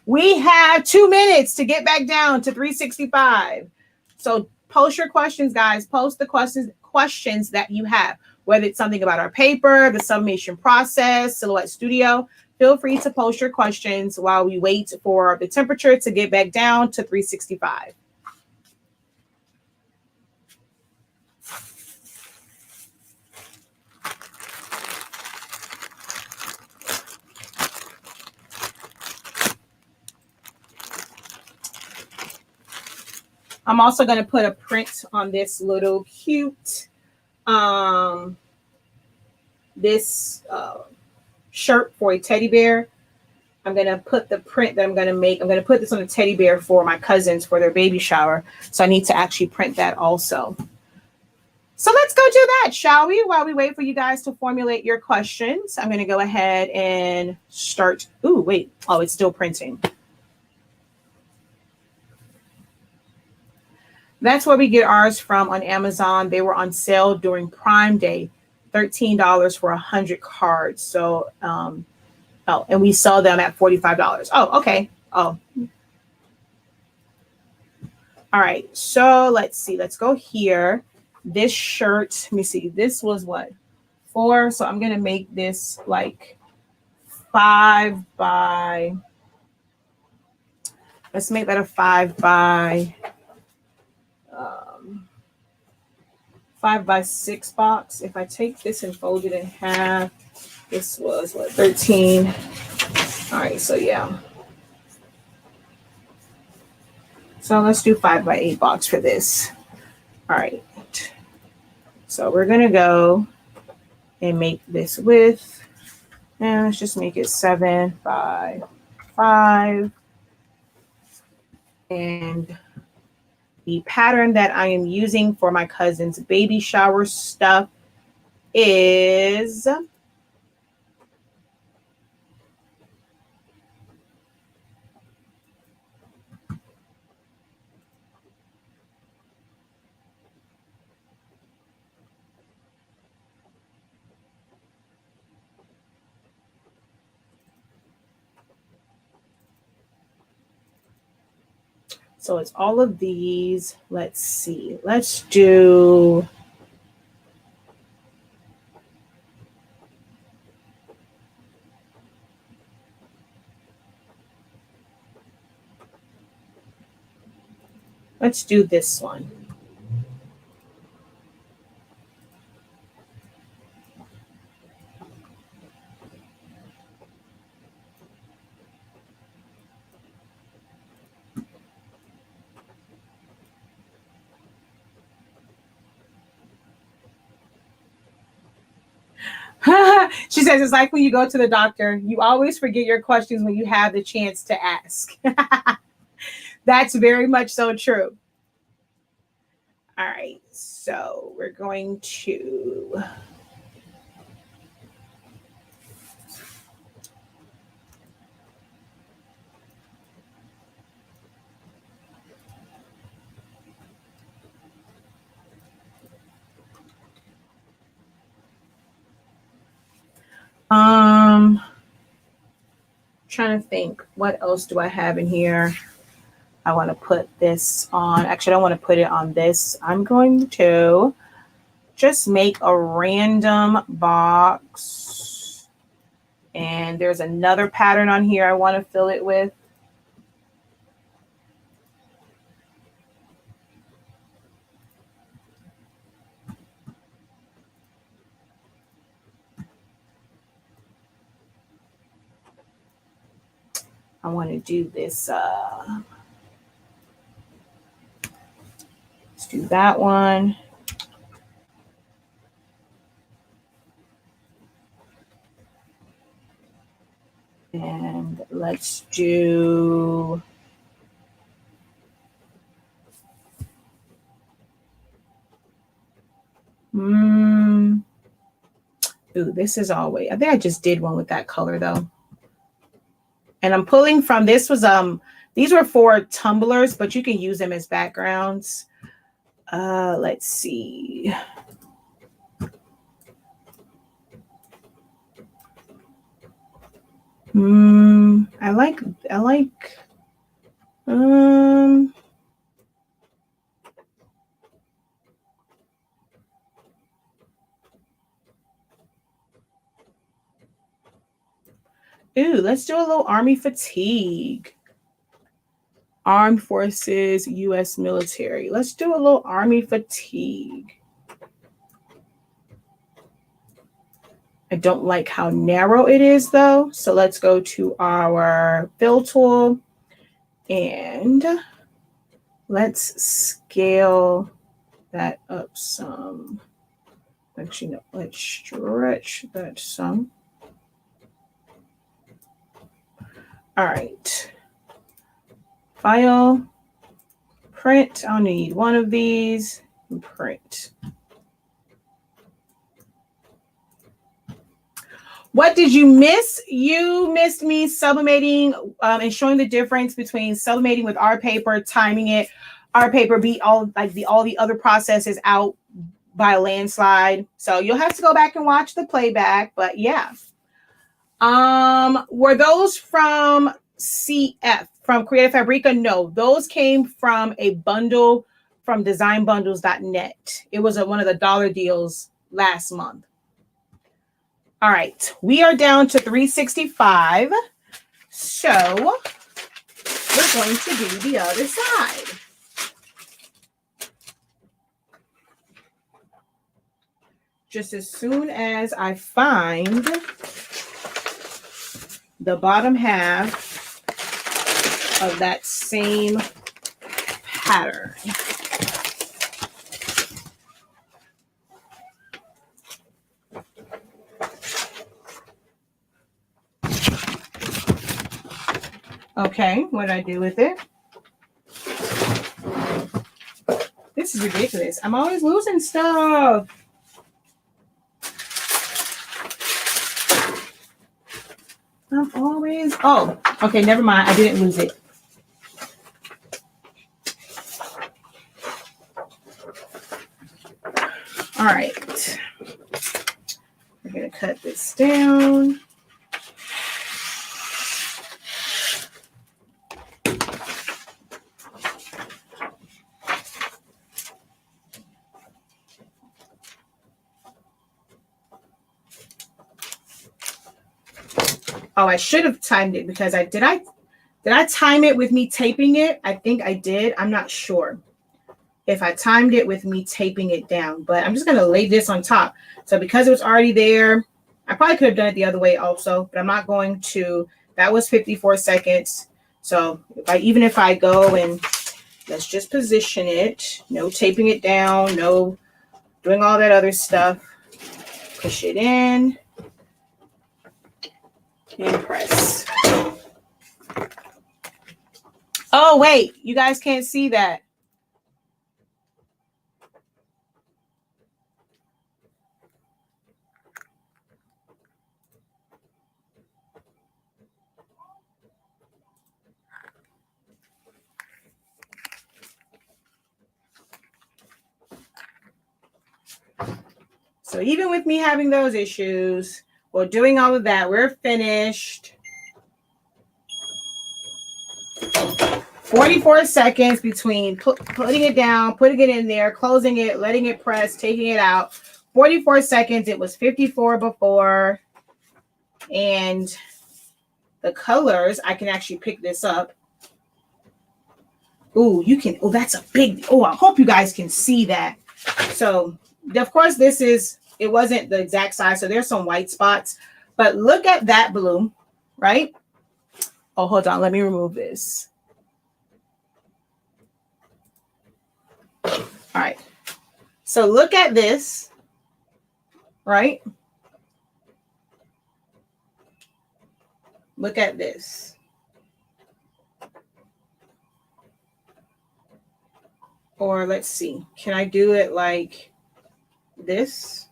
We have 2 minutes to get back down to 365. So post your questions, guys. Post the questions that you have, whether it's something about our paper, the sublimation process, Silhouette Studio. Feel free to post your questions while we wait for the temperature to get back down to 365. I'm also going to put a print on this little cute shirt for a teddy bear. I'm going to put the print that I'm going to make. I'm going to put this on a teddy bear for my cousins for their baby shower. So I need to actually print that also. So let's go do that, shall we? While we wait for you guys to formulate your questions, I'm going to go ahead and start. Ooh, wait. Oh, it's still printing. That's where we get ours from on Amazon. They were on sale during Prime Day, $13 for 100 cards. So, and we sell them at $45. Oh, okay. Oh, all right. So let's see. Let's go here. This shirt, let me see. This was what? 4. So I'm going to make this like 5 by, let's make that a 5 by 5 by 6 box. If I take this and fold it in half, this was what, 13. All right, so yeah. So let's do 5 by 8 box for this. All right. So we're gonna go and make this width, and let's just make it 7 by 5. And the pattern that I am using for my cousin's baby shower stuff is so it's all of these. Let's see. Let's do this one. She says it's like when you go to the doctor, you always forget your questions when you have the chance to ask. That's very much so true. All right, so we're going to trying to think, what else do I have in here? I want to put this on. Actually, I don't want to put it on this. I'm going to just make a random box. And there's another pattern on here I want to fill it with. I want to do this. Let's do that one. And let's do ooh, this is always, I think I just did one with that color though. And I'm pulling from, this was these were for tumblers, but you can use them as backgrounds. Let's see. I like ooh, let's do a little army fatigue. Armed Forces, U.S. military. Let's do a little army fatigue. I don't like how narrow it is though. So let's go to our fill tool and let's scale that up some. Actually, no, let's stretch that some. All right. File, print. I'll need one of these. And print. What did you miss? You missed me sublimating and showing the difference between sublimating with art paper, timing it. Art paper beat all the other processes out by a landslide. So you'll have to go back and watch the playback. But yeah. Were those from CF, from Creative Fabrica? No, those came from a bundle from designbundles.net. It was one of the dollar deals last month. All right, we are down to 365. So we're going to do the other side. Just as soon as I find the bottom half of that same pattern. Okay, what did I do with it? This is ridiculous. I'm always losing stuff. I'm always, oh, okay, never mind. I didn't lose it. All right. We're going to cut this down. Oh, I should have timed it because did I time it with me taping it? I think I did. I'm not sure if I timed it with me taping it down, but I'm just going to lay this on top. So because it was already there, I probably could have done it the other way also, but I'm not going to. That was 54 seconds. So even if I go and let's just position it, no taping it down, no doing all that other stuff, push it in. and press. Oh, wait, you guys can't see that. So even with me having those issues, or doing all of that, we're finished. 44 seconds between putting it down, putting it in there, closing it, letting it press, taking it out. 44 seconds. It was 54 before. And the colors, I can actually pick this up. Ooh, you can. Oh, that's a big. Oh, I hope you guys can see that. So, of course, it wasn't the exact size. So there's some white spots. But look at that blue, right? Oh, hold on. Let me remove this. All right. So look at this, right? Look at this. Or let's see. Can I do it like this?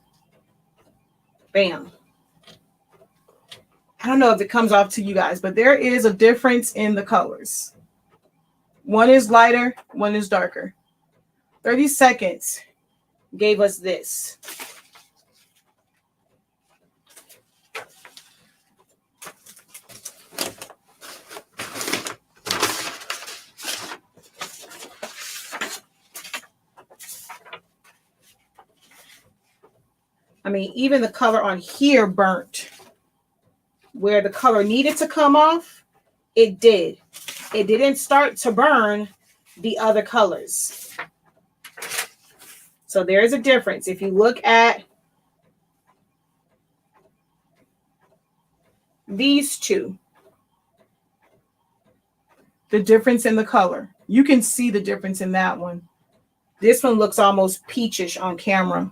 Bam. I don't know if it comes off to you guys, but there is a difference in the colors. One is lighter, one is darker. 30 seconds gave us this. I mean, even the color on here burnt. Where the color needed to come off, it did. It didn't start to burn the other colors. So there's a difference. If you look at these two, the difference in the color, you can see the difference in that one. This one looks almost peachish on camera.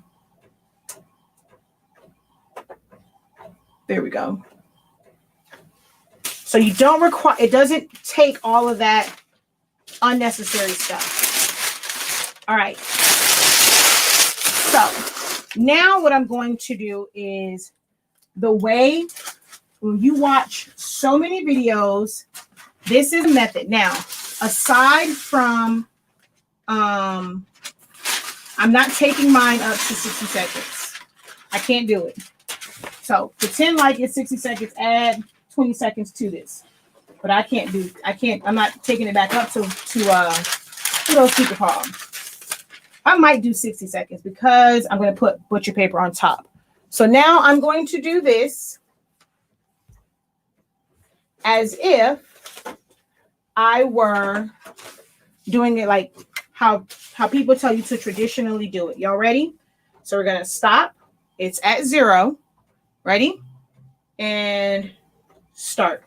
There we go. So you don't require, it doesn't take all of that unnecessary stuff. All right. So now what I'm going to do is the way when you watch so many videos, this is a method. Now, aside from, I'm not taking mine up to 60 seconds. I can't do it. So pretend like it's 60 seconds, add 20 seconds to this. But I'm not taking it back up to who those people call. I might do 60 seconds because I'm going to put butcher paper on top. So now I'm going to do this as if I were doing it like how people tell you to traditionally do it. Y'all ready? So we're going to stop. It's at 0. Ready? And start.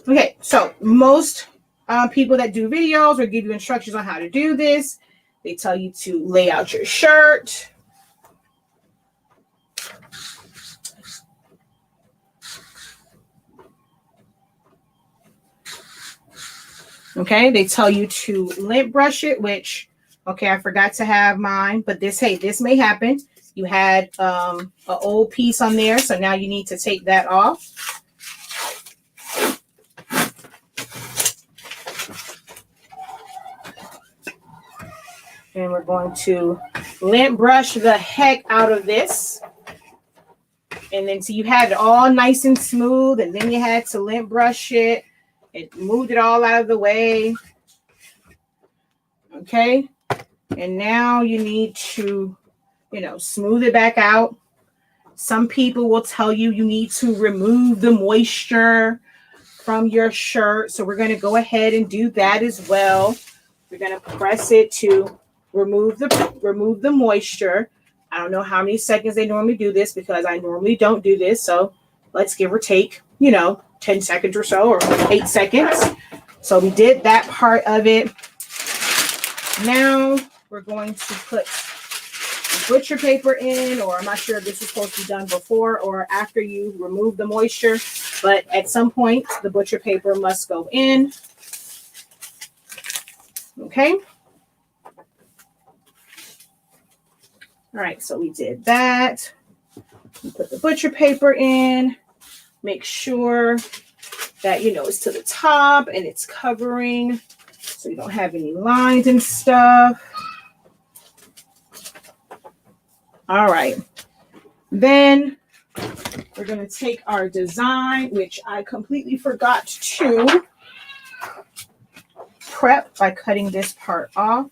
Okay, so most people that do videos will give you instructions on how to do this. They tell you to lay out your shirt. Okay, they tell you to lint brush it, which, okay, I forgot to have mine, but this may happen. You had an old piece on there, so now you need to take that off. And we're going to lint brush the heck out of this. And then so you had it all nice and smooth, and then you had to lint brush it. It moved it all out of the way. Okay. And now you need to, smooth it back out. Some people will tell you you need to remove the moisture from your shirt. So we're going to go ahead and do that as well. We're going to press it to remove the moisture. I don't know how many seconds they normally do this because I normally don't do this. So let's give or take, 10 seconds or so, or 8 seconds. So we did that part of it. Now we're going to put butcher paper in, or I'm not sure if this is supposed to be done before or after you remove the moisture, but at some point the butcher paper must go in. Okay. All right, so we did that. We put the butcher paper in. Make sure that, you know, it's to the top and it's covering so you don't have any lines and stuff. All right. Then we're going to take our design, which I completely forgot to prep by cutting this part off.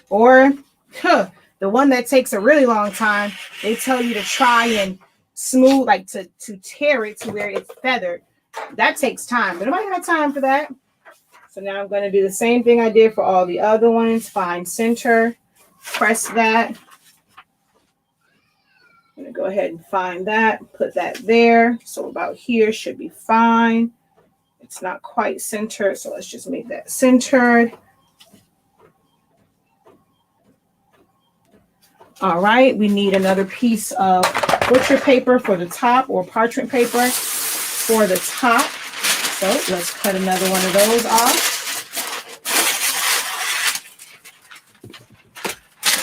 Or the one that takes a really long time, they tell you to try and smooth, like to tear it to where it's feathered. That takes time, but nobody has time for that. So now I'm going to do the same thing I did for all the other ones. Find center, press that. I'm going to go ahead and find that, put that there. So about here should be fine. It's not quite centered, so let's just make that centered. All right, we need another piece of butcher paper for the top, or parchment paper for the top. So let's cut another one of those off.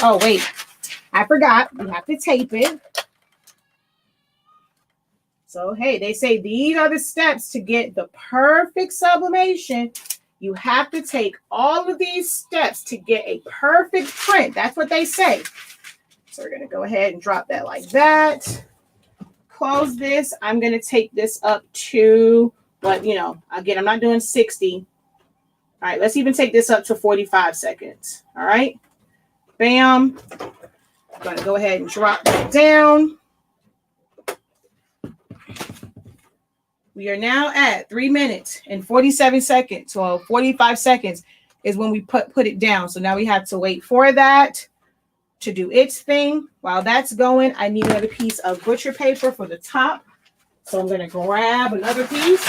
Oh, wait, I forgot. We have to tape it. So, hey, they say these are the steps to get the perfect sublimation. You have to take all of these steps to get a perfect print. That's what they say. So we're going to go ahead and drop that like that. Close this. I'm going to take this up to, what, you know, again, I'm not doing 60. All right, let's even take this up to 45 seconds. All right. Bam. I'm going to go ahead and drop that down. We are now at 3 minutes and 47 seconds. So 45 seconds is when we put it down. So now we have to wait for that to do its thing. While that's going, I need another piece of butcher paper for the top. So I'm going to grab another piece.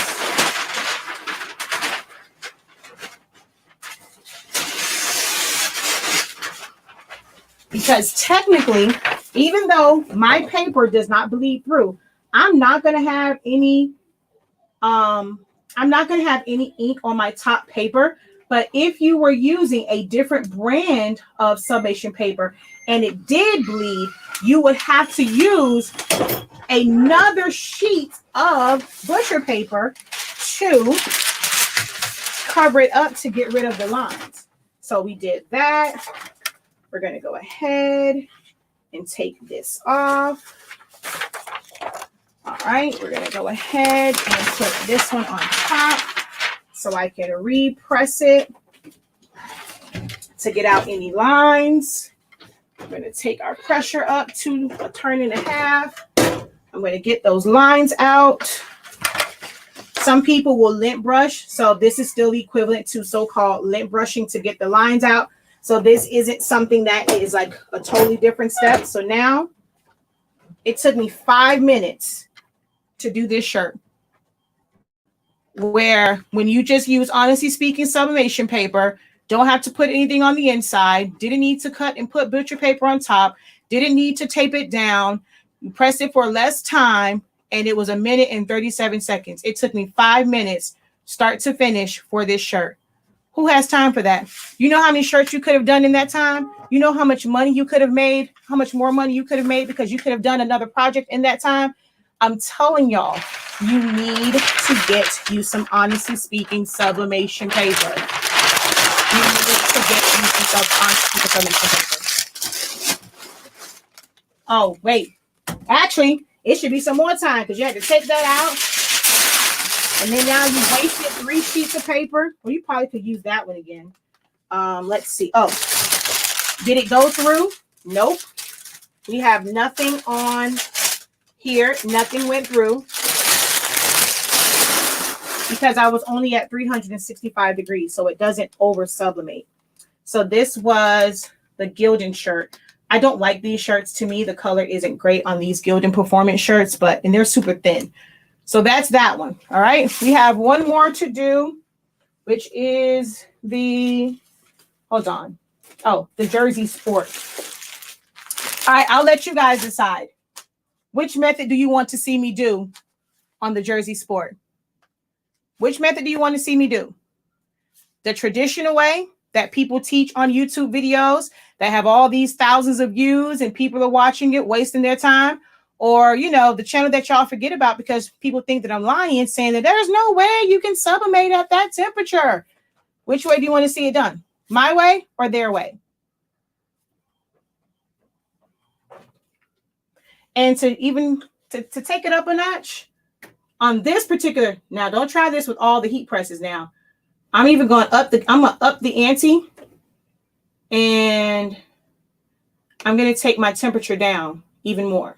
Because technically, even though my paper does not bleed through, I'm not going to have any ink on my top paper. But if you were using a different brand of sublimation paper and it did bleed, you would have to use another sheet of butcher paper to cover it up to get rid of the lines. So we did that. We're going to go ahead and take this off. All right, we're going to go ahead and put this one on top so I can repress it to get out any lines. I'm going to take our pressure up to a turn and a half. I'm going to get those lines out. Some people will lint brush, so this is still equivalent to so-called lint brushing to get the lines out. So this isn't something that is like a totally different step. So now it took me 5 minutes to do this shirt, where when you just use Honestly Speaking sublimation paper, don't have to put anything on the inside, didn't need to cut and put butcher paper on top, didn't need to tape it down, you press it for less time, and it was 1 minute and 37 seconds. It took me 5 minutes start to finish for this shirt. Who has time for that? You know how many shirts you could have done in that time? You know how much money you could have made, how much more money you could have made because you could have done another project in that time? I'm telling y'all, you need to get you some Honestly Speaking sublimation paper. You need to get you some Honestly Speaking sublimation paper. Oh, wait. Actually, it should be some more time because you had to take that out. And then now you wasted 3 sheets of paper. Well, you probably could use that one again. Let's see. Oh, did it go through? Nope. We have nothing on here. Nothing went through because I was only at 365 degrees, so it doesn't over sublimate. So this was the Gildan shirt. I don't like these shirts. To me, the color isn't great on these Gildan Performance shirts, and they're super thin. So that's that one. All right. We have one more to do, which is the, hold on. Oh, the Jersey Sport. All right. I'll let you guys decide. Which method do you want to see me do on the Jersey Sport? Which method do you want to see me do? The traditional way that people teach on YouTube videos that have all these thousands of views and people are watching it, wasting their time? Or, you know, the channel that y'all forget about because people think that I'm lying, saying that there's no way you can sublimate at that temperature. Which way do you want to see it done? My way or their way? And to take it up a notch on this particular, now don't try this with all the heat presses now. I'm even going I'm gonna up the ante, and I'm gonna take my temperature down even more.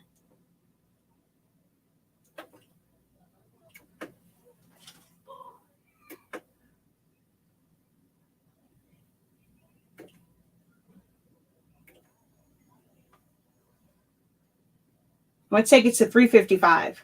I'm gonna take it to 355.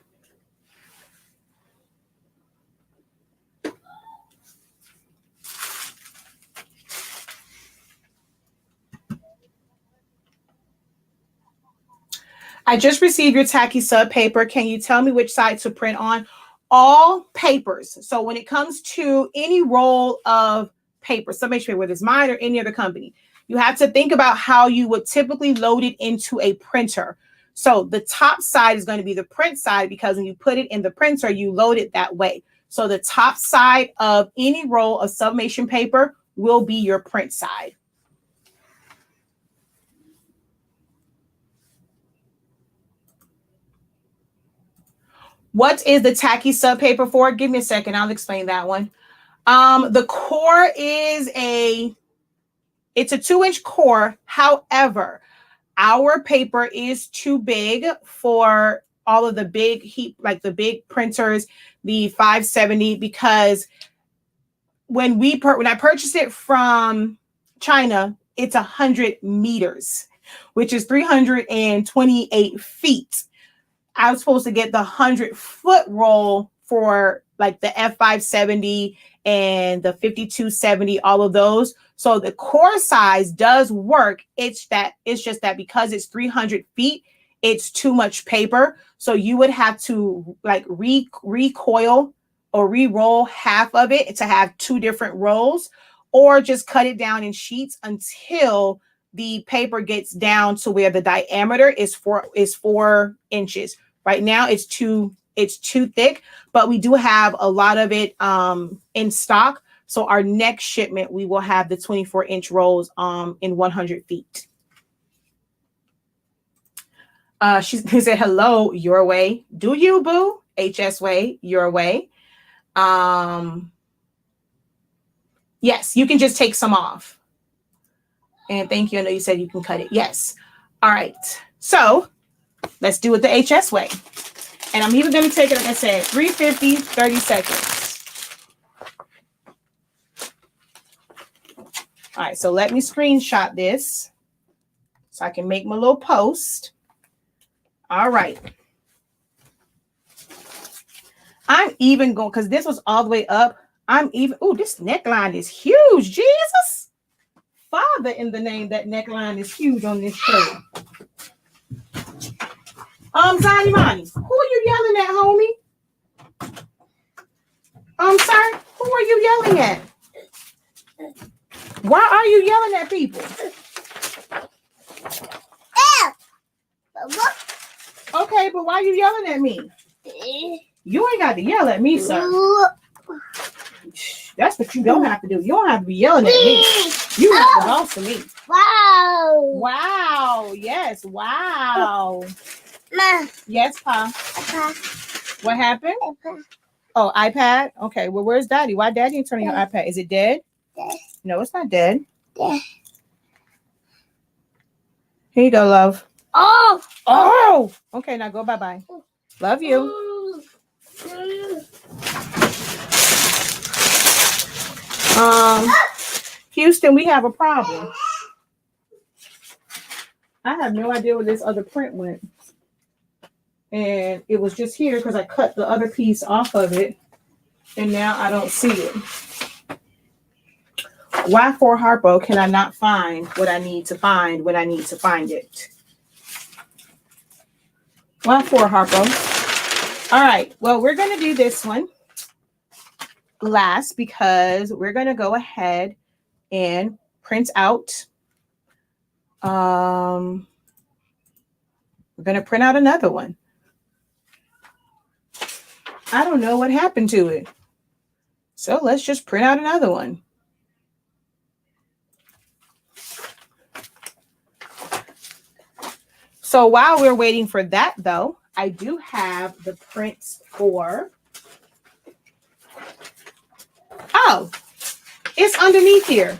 I just received your tacky sub paper. Can you tell me which side to print on? All papers. So when it comes to any roll of paper, Sublimation paper, whether it's mine or any other company, you have to think about how you would typically load it into a printer. So the top side is going to be the print side because when you put it in the printer, you load it that way. So the top side of any roll of sublimation paper will be your print side. What is the tacky sub paper for? Give me a second. I'll explain that one. The core is it's a 2-inch core. However, our paper is too big for all of the big heat, like the big printers, the 570, because when I purchased it from China, it's 100 meters, which is 328 feet. I was supposed to get the 100-foot roll for like the F570 and the 5270, all of those. So the core size does work. It's just that because it's 300 feet, it's too much paper. So you would have to like recoil or re-roll half of it to have 2 different rolls, or just cut it down in sheets until the paper gets down to where the diameter is 4 inches. Right now it's too thick, but we do have a lot of it in stock. So our next shipment, we will have the 24-inch rolls in 100 feet. She said, hello, your way. Do you, boo? HS way, your way. Yes, you can just take some off. And thank you. I know you said you can cut it. Yes. All right. So let's do it the HS way. And I'm even going to take it, like I said, 350, 30 seconds. All right. So let me screenshot this so I can make my little post. All right. I'm even going, because this was all the way up. Oh, this neckline is huge. Jesus. Father, in the name, that neckline is huge on this shirt. Zani Mani, who are you yelling at, homie? Sir, who are you yelling at? Why are you yelling at people? Okay, but why are you yelling at me? You ain't got to yell at me, sir. That's what you don't have to do. You don't have to be yelling at me. You have to boss to me. Wow. Wow. Yes. Wow. Ma. Yes, Pa. Papa. What happened? Papa. Oh, iPad? Okay. Well, where's Daddy? Why Daddy ain't turning your iPad? Is it dead? Dead. No, it's not dead. Dead. Here you go, love. Oh. Oh. Okay, now go bye-bye. Love you. Houston, we have a problem. I have no idea where this other print went. And it was just here because I cut the other piece off of it. And now I don't see it. Why for Harpo can I not find what I need to find when I need to find it? Why for Harpo? All right. Well, we're going to do this one last because we're going to go ahead and print out. We're going to print out another one. I don't know what happened to it. So let's just print out another one. So while we're waiting for that, though, I do have the prints for. Oh, it's underneath here.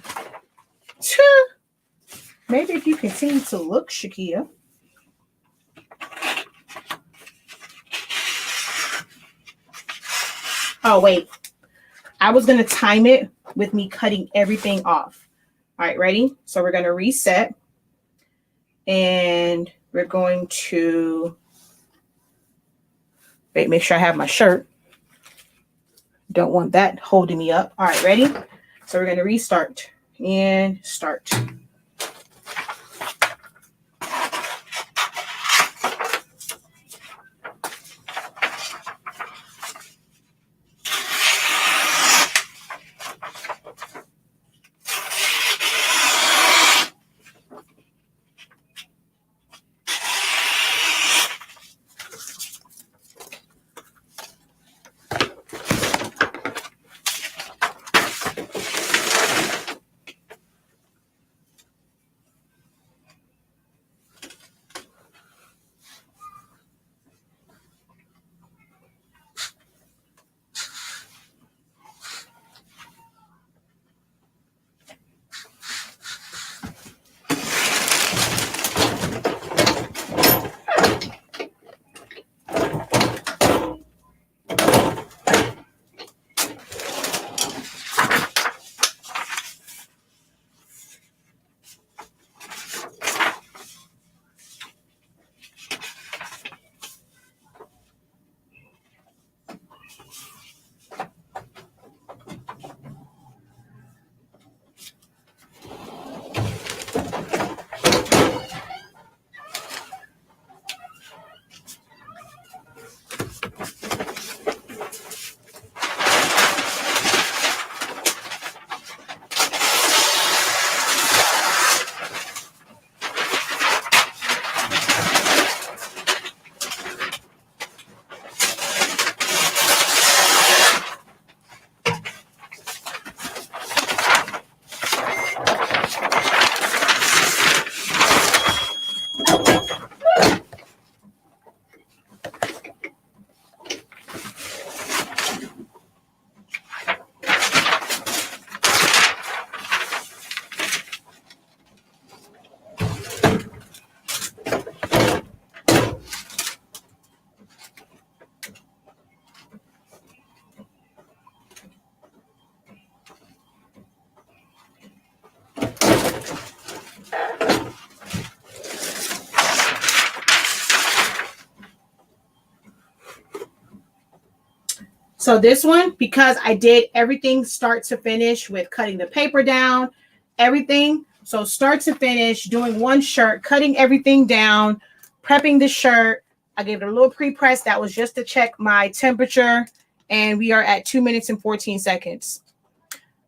Maybe if you continue to look, Shakia. Oh, wait. I was going to time it with me cutting everything off. All right, ready? So we're going to reset. And we're going to wait, make sure I have my shirt. Don't want that holding me up. All right, ready? So we're going to restart and start. So this one, because I did everything start to finish with cutting the paper down, everything. So start to finish, doing one shirt, cutting everything down, prepping the shirt. I gave it a little pre-press. That was just to check my temperature. And we are at 2 minutes and 14 seconds.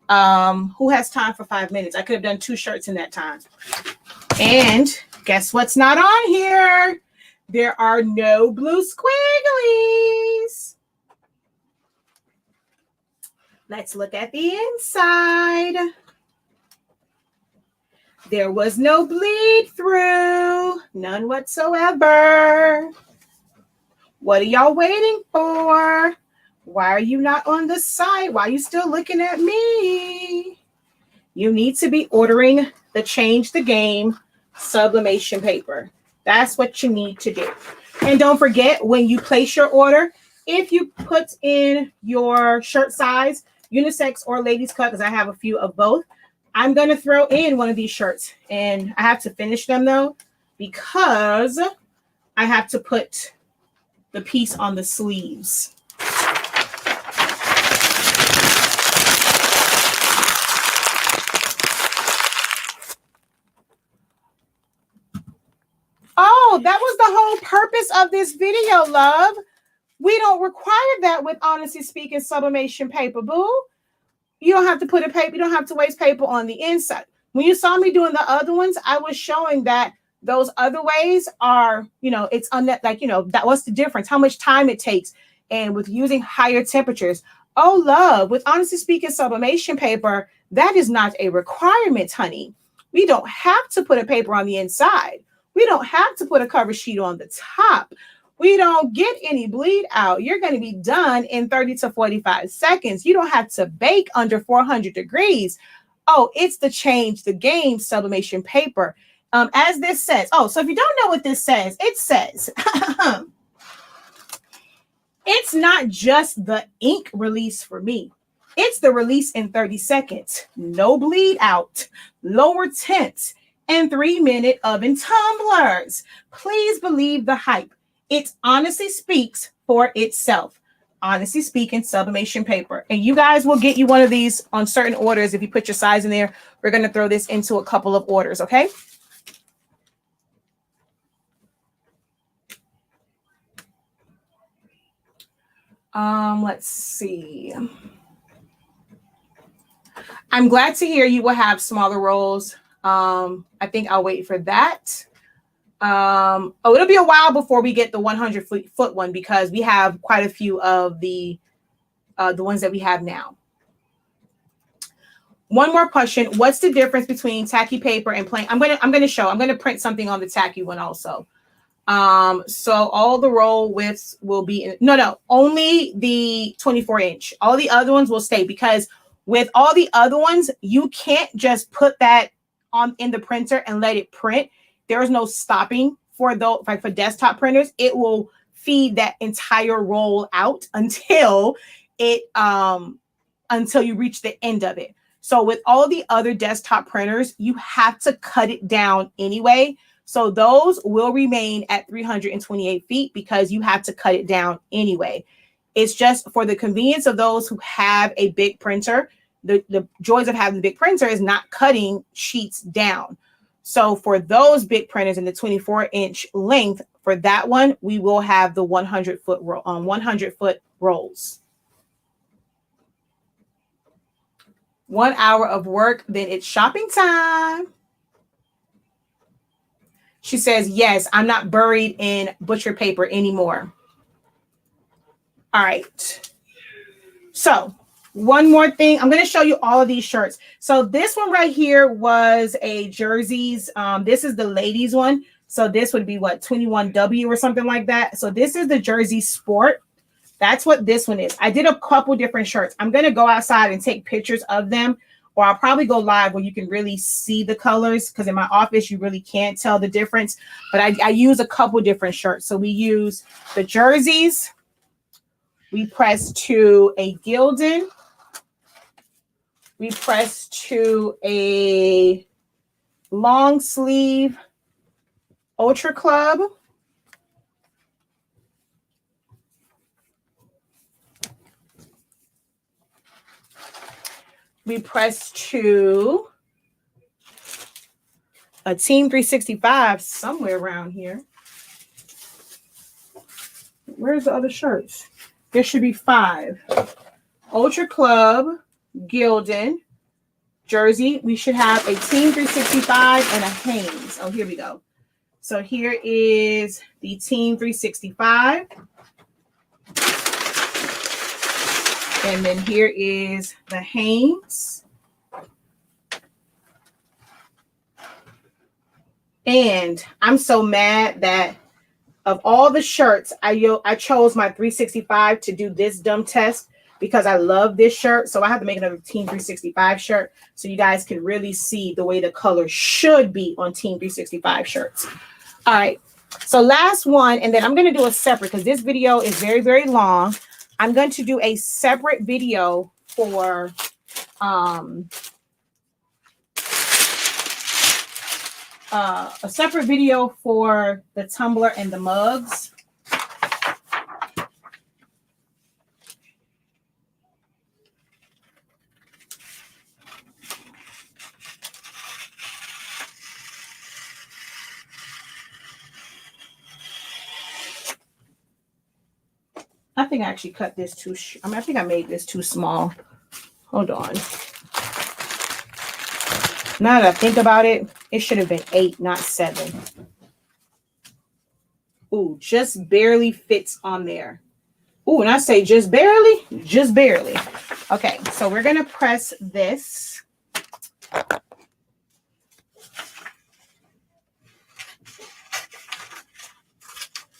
Who has time for 5 minutes? I could have done 2 shirts in that time. And guess what's not on here? There are no blue squigglies. Let's look at the inside. There was no bleed through, none whatsoever. What are y'all waiting for? Why are you not on the site? Why are you still looking at me? You need to be ordering the Change the Game sublimation paper. That's what you need to do. And don't forget, when you place your order, if you put in your shirt size, unisex or ladies cut, because I have a few of both, I'm going to throw in one of these shirts. And I have to finish them, though. because I have to put the piece on the sleeves. Oh, that was the whole purpose of this video, love. We don't require that with Honestly Speaking sublimation paper, boo. You don't have to put a paper, you don't have to waste paper on the inside. When you saw me doing the other ones, I was showing that those other ways are, you know, it's like, you know, that what's the difference, how much time it takes. And with using higher temperatures, oh, love, with Honestly Speaking sublimation paper, that is not a requirement, honey. We don't have to put a paper on the inside. We don't have to put a cover sheet on the top. We don't get any bleed out. You're going to be done in 30 to 45 seconds. You don't have to bake under 400 degrees. Oh, it's the change the game sublimation paper. As this says, oh, so if you don't know what this says, it says, it's not just the ink release for me. It's the release in 30 seconds. No bleed out, lower temps, and 3-minute oven tumblers. Please believe the hype. It honestly speaks for itself. Honestly Speaking sublimation paper. And you guys will get you one of these on certain orders. If you put your size in there, we're going to throw this into a couple of orders, okay? Let's see. I'm glad to hear you will have smaller rolls. I think I'll wait for that. It'll be a while before we get the 100 foot one because we have quite a few of the ones that we have now. One more question. What's the difference between tacky paper and plain? I'm going to print something on the tacky one also. So all the roll widths will be only the 24-inch. All the other ones will stay because with all the other ones, you can't just put that on in the printer and let it print. There is no stopping for those, like for desktop printers. It will feed that entire roll out until you reach the end of it. So with all the other desktop printers, you have to cut it down anyway. So those will remain at 328 feet because you have to cut it down anyway. It's just for the convenience of those who have a big printer. The joys of having the big printer is not cutting sheets down. So for those big printers in the 24-inch length, for that one, we will have the 100-foot roll 100-foot rolls. 1 hour of work, then it's shopping time. She says, yes, I'm not buried in butcher paper anymore. All right. So one more thing. I'm going to show you all of these shirts. So this one right here was a jerseys. This is the ladies one. So this would be what, 21W or something like that. So this is the jersey sport. That's what this one is. I did a couple different shirts. I'm going to go outside and take pictures of them, or I'll probably go live where you can really see the colors, because in my office, you really can't tell the difference. But I use a couple different shirts. So we use the jerseys. We press to a Gildan. We press to a long sleeve Ultra Club. We press to a Team 365 somewhere around here. Where's the other shirts? There should be 5. Ultra Club, Gildan, jersey. We should have a Team 365 and a Hanes. Oh, here we go. So here is the Team 365. And then here is the Hanes. And I'm so mad that of all the shirts, I chose my 365 to do this dumb test because I love this shirt. So I have to make another Team 365 shirt so you guys can really see the way the color should be on Team 365 shirts. All right. So last one, and then I'm going to do a separate because this video is very, very long. I'm going to do a separate video for a separate video for the tumbler and the mugs. I think I actually cut this too. I think I made this too small. Hold on. Now that I think about it, it should have been 8, not 7. Ooh, just barely fits on there. Ooh, and I say just barely, just barely. Okay, so we're going to press this.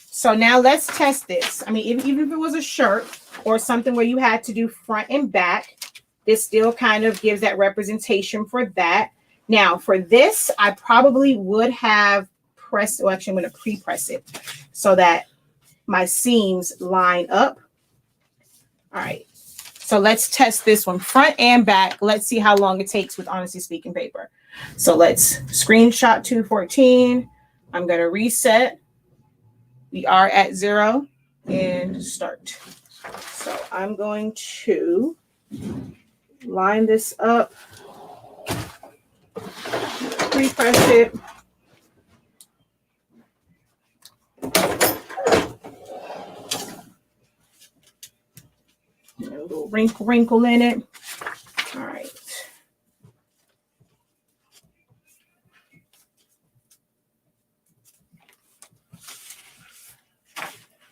So now let's test this. I mean, even if it was a shirt or something where you had to do front and back, this still kind of gives that representation for that. Now, for this, I probably would have pressed, well, actually, I'm going to pre-press it so that my seams line up. All right. So let's test this one front and back. Let's see how long it takes with Honestly Speaking paper. So let's screenshot 214. I'm going to reset. We are at 0 and start. So I'm going to line this up, pre-press it. A little wrinkle in it. All right.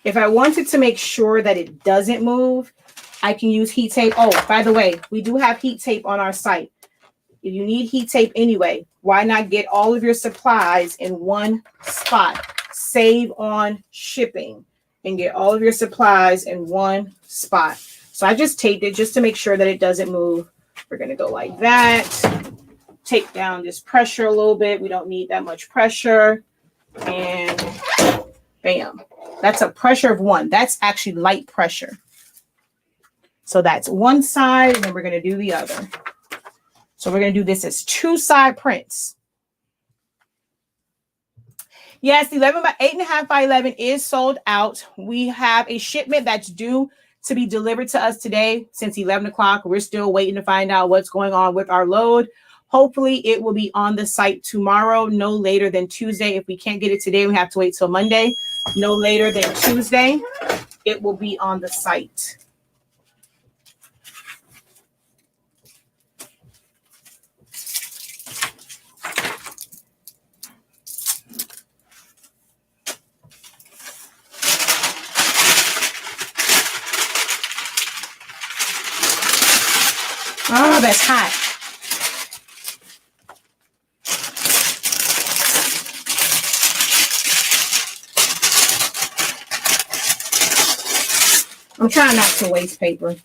If I wanted to make sure that it doesn't move, I can use heat tape. Oh, by the way, we do have heat tape on our site. If you need heat tape anyway, why not get all of your supplies in one spot? Save on shipping and get all of your supplies in one spot. So I just taped it just to make sure that it doesn't move. We're going to go like that. Take down this pressure a little bit. We don't need that much pressure. And bam. That's a pressure of 1. That's actually light pressure. So that's one side, and then we're going to do the other. So we're going to do this as 2-side prints. Yes, 11 by 8.5 by 11 is sold out. We have a shipment that's due to be delivered to us today since 11 o'clock. We're still waiting to find out what's going on with our load. Hopefully it will be on the site tomorrow, no later than Tuesday. If we can't get it today, we have to wait till Monday. No later than Tuesday, it will be on the site. Oh, that's hot. I'm trying not to waste paper.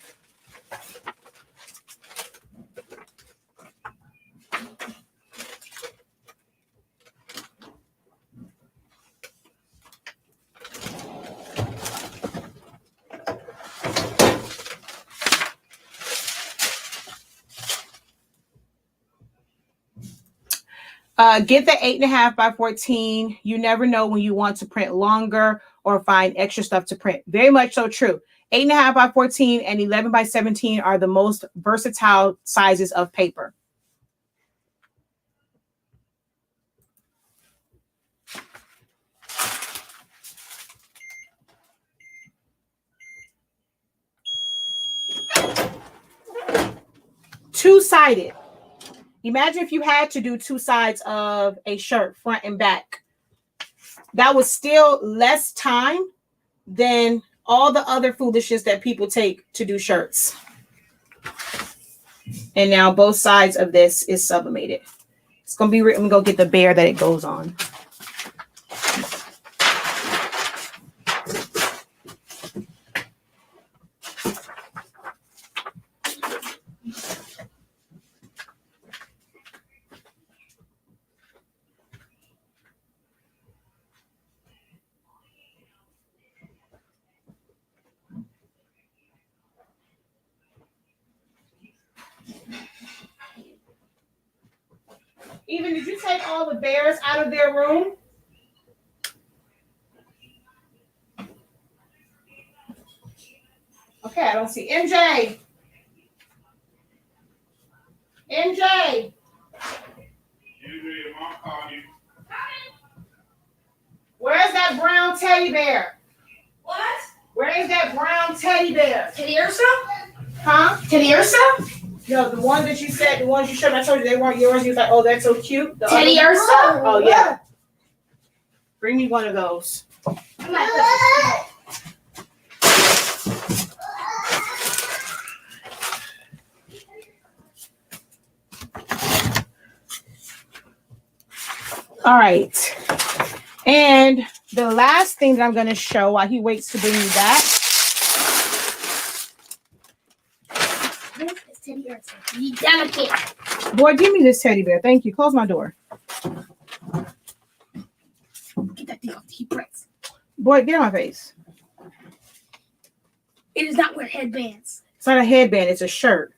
Get the 8.5 by 14. You never know when you want to print longer or find extra stuff to print. Very much so true. 8.5 by 14 and 11 by 17 are the most versatile sizes of paper. Two-sided. Imagine if you had to do 2 sides of a shirt, front and back. That was still less time than all the other foolishness that people take to do shirts. And now both sides of this is sublimated. It's going to be written. I'm going to go get the bear that it goes on. Even, did you take all the bears out of their room? Okay, I don't see MJ. MJ. Your mom called you. Where's that brown teddy bear? What? Where is that brown teddy bear? Teddy Ursa? Huh? Teddy Ursa? No, the one that you said, the ones you showed, I told you they weren't yours. You was like, oh, that's so cute. The Teddy other- Ursa? Oh, yeah. Bring me one of those. I'm not All right. And the last thing that I'm going to show while he waits to bring me back. This is Teddy Ursa. You gotta get. Boy, give me this teddy bear. Thank you. Close my door. Get that thing off the heat press. Boy, get on my face. It does not wear headbands. It's not a headband. It's a shirt.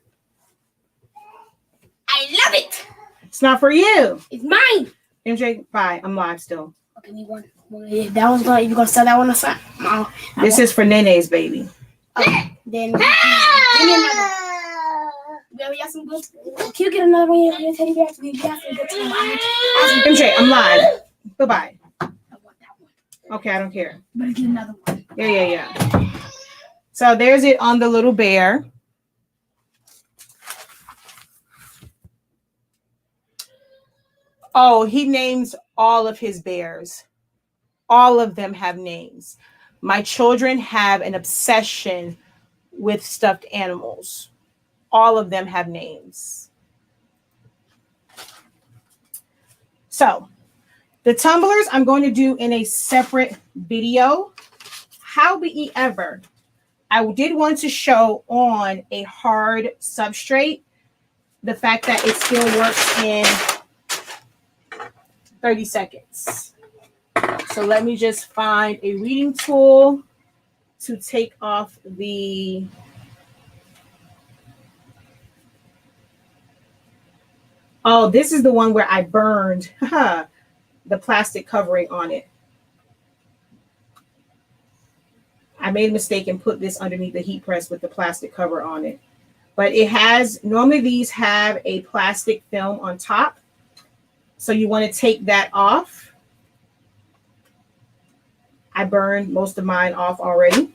I love it. It's not for you. It's mine. MJ, bye. I'm live still. Okay, me one. That was going. You gonna sell that one or something? No. This is for Nene's baby. Okay. Then give me another. We got some good. Can you get another one? Your teddy bear. We got some good time. MJ, I'm live. Bye-bye. I want that one. Okay, I don't care. Better get another one. Yeah. So there's it on the little bear. Oh, he names all of his bears. All of them have names. My children have an obsession with stuffed animals. All of them have names. So the tumblers I'm going to do in a separate video. However, I did want to show on a hard substrate the fact that it still works in 30 seconds. So let me just find a reading tool to take off the oh, this is the one where I burned the plastic covering on it. I made a mistake and put this underneath the heat press with the plastic cover on it. But it has, normally these have a plastic film on top. So you want to take that off. I burned most of mine off already.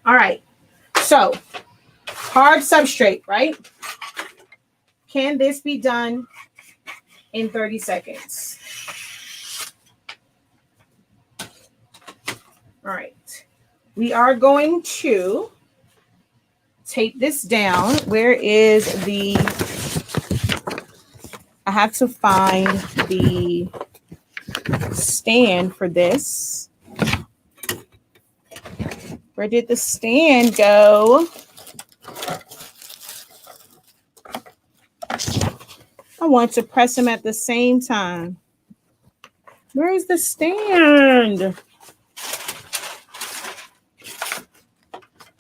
All right. So hard substrate, right? Can this be done in 30 seconds? All right. We are going to tape this down. Where is the, I have to find the stand for this. Where did the stand go? I want to press them at the same time. Where is the stand?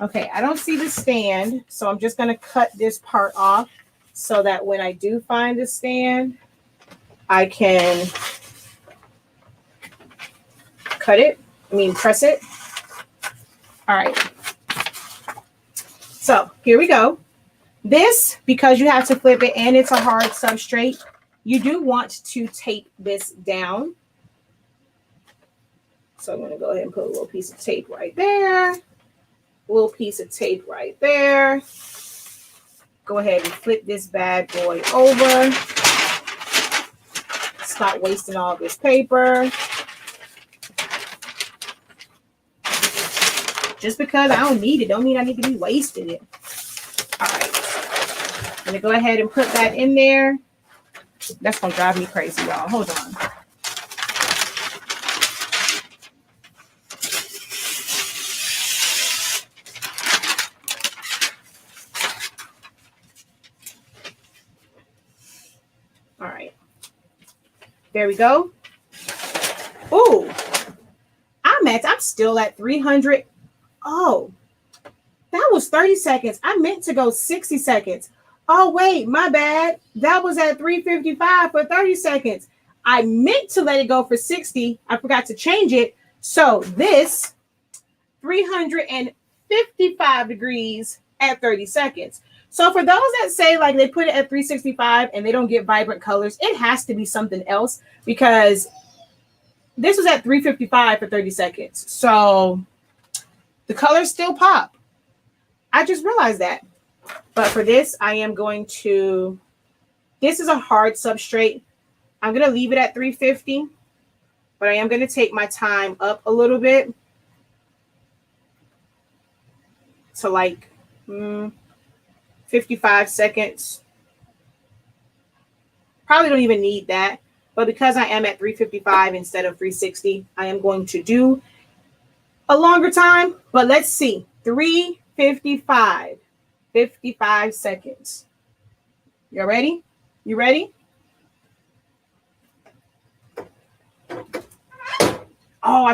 Okay, I don't see the stand, so I'm just going to cut this part off so that when I do find the stand, I can press it. All right. So here we go. This, because you have to flip it and it's a hard substrate, you do want to tape this down. So I'm going to go ahead and put a little piece of tape right there. A little piece of tape right there. Go ahead and flip this bad boy over. Stop wasting all this paper. Just because I don't need it, don't mean I need to be wasting it. All right. I'm going to go ahead and put that in there. That's going to drive me crazy, y'all. Hold on. All right. There we go. Ooh. I'm still at 300 Oh, that was 30 seconds. I meant to go 60 seconds. Oh, wait, my bad. That was at 3:55 for 30 seconds. I meant to let it go for 60. I forgot to change it. So this 355 degrees at 30 seconds. So for those that say like they put it at 365 and they don't get vibrant colors, it has to be something else because this was at 355 for 30 seconds. So the colors still pop. I just realized that. But for this, I am going to, this is a hard substrate. I'm going to leave it at 350, but I am going to take my time up a little bit to like 55 seconds. Probably don't even need that. But because I am at 355 instead of 360, I am going to do a longer time. But let's see. 355. 55 seconds. You ready? You ready? Oh, I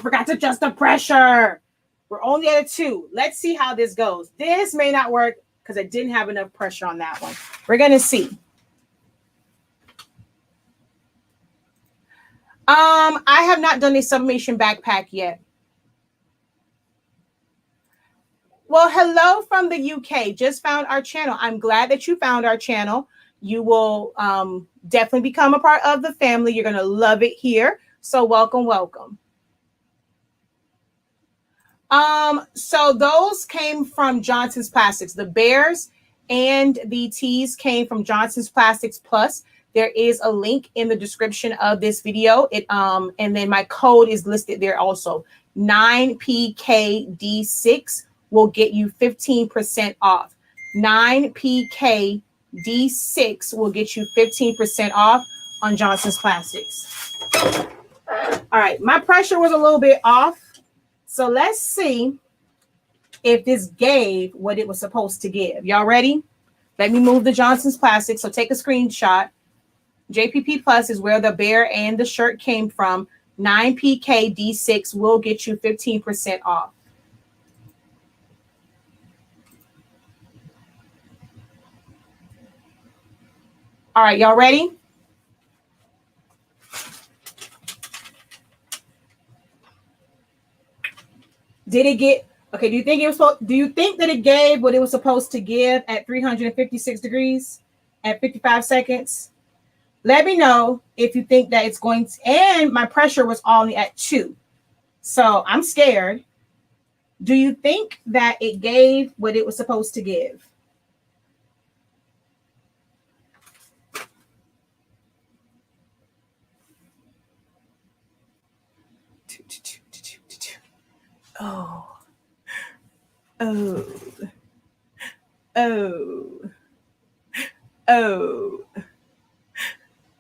forgot to adjust the pressure. We're only at a 2. Let's see how this goes. This may not work because I didn't have enough pressure on that one. We're going to see. I have not done a sublimation backpack yet. Well, hello from the UK. Just found our channel. I'm glad that you found our channel. You will definitely become a part of the family. You're going to love it here. So welcome, welcome. So those came from Johnson's Plastics. The bears and the tees came from Johnson's Plastics Plus. There is a link in the description of this video. And then my code is listed there also. 9PKD6 will get you 15% off. 9PKD6 will get you 15% off on Johnson's Plastics. All right, my pressure was a little bit off. So let's see if this gave what it was supposed to give. Y'all ready? Let me move the Johnson's Plastics. So take a screenshot. JPP Plus is where the bear and the shirt came from. 9PKD6 will get you 15% off. All right, y'all ready? Did it get okay? Do you think that it gave what it was supposed to give at 356 degrees at 55 seconds? Let me know if you think that it's going to, and my pressure was only at 2. So I'm scared. Do you think that it gave what it was supposed to give? Oh, oh, oh, oh,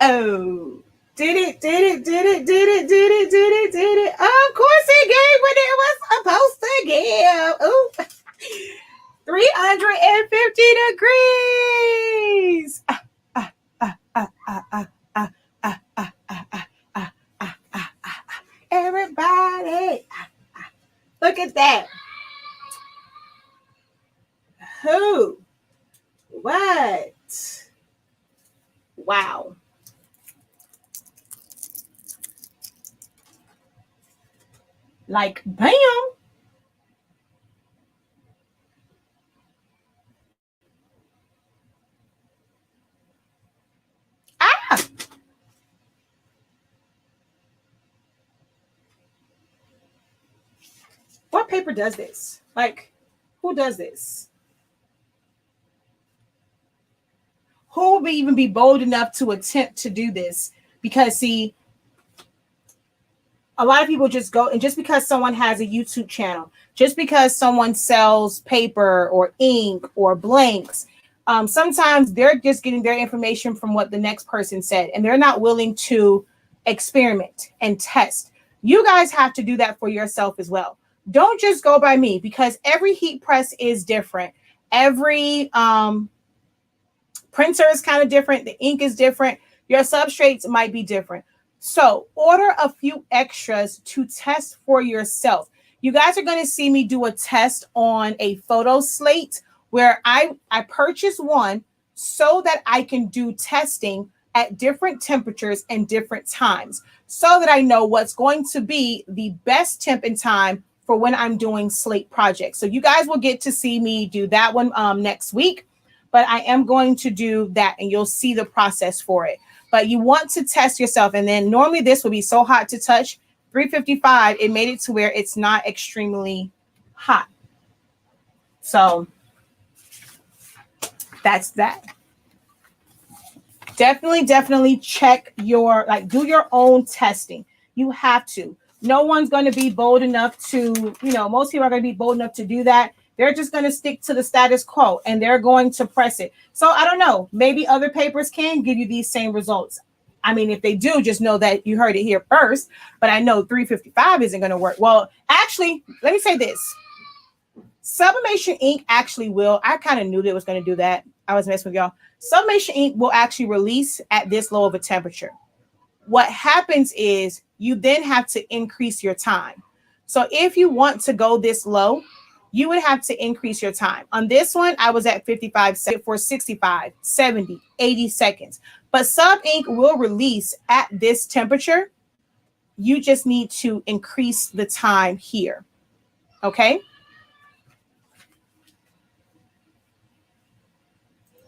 oh. Did it? Of course it gave what it was supposed to give. Ooh. 350 degrees. Everybody. Look at that. Who? What? Wow. Like, bam. Ah. What paper does this? Like, who does this? Who would even be bold enough to attempt to do this? Because, see, a lot of people just go, and just because someone has a YouTube channel, just because someone sells paper or ink or blanks, sometimes they're just getting their information from what the next person said, and they're not willing to experiment and test. You guys have to do that for yourself as well. Don't just go by me, because every heat press is different. Every printer is kind of different. The ink is different. Your substrates might be different. So order a few extras to test for yourself. You guys are going to see me do a test on a photo slate where I purchase one so that I can do testing at different temperatures and different times so that I know what's going to be the best temp and time for when I'm doing slate projects. So you guys will get to see me do that one next week, but I am going to do that and you'll see the process for it. But you want to test yourself. And then normally this will be so hot to touch. 355, it made it to where it's not extremely hot. So that's that. Definitely check your, like, do your own testing. You have to. No one's going to be bold enough to, most people are going to be bold enough to do that. They're just going to stick to the status quo and they're going to press it. So I don't know, maybe other papers can give you these same results. I mean, if they do, just know that you heard it here first, but I know 355 isn't going to work. Well, actually, let me say this. Sublimation ink actually will. I kind of knew that it was going to do that. I was messing with y'all. Sublimation ink will actually release at this low of a temperature. What happens is you then have to increase your time. So if you want to go this low, you would have to increase your time. On this one, I was at 55 for 65, 70, 80 seconds. But sub ink will release at this temperature. You just need to increase the time here. Okay?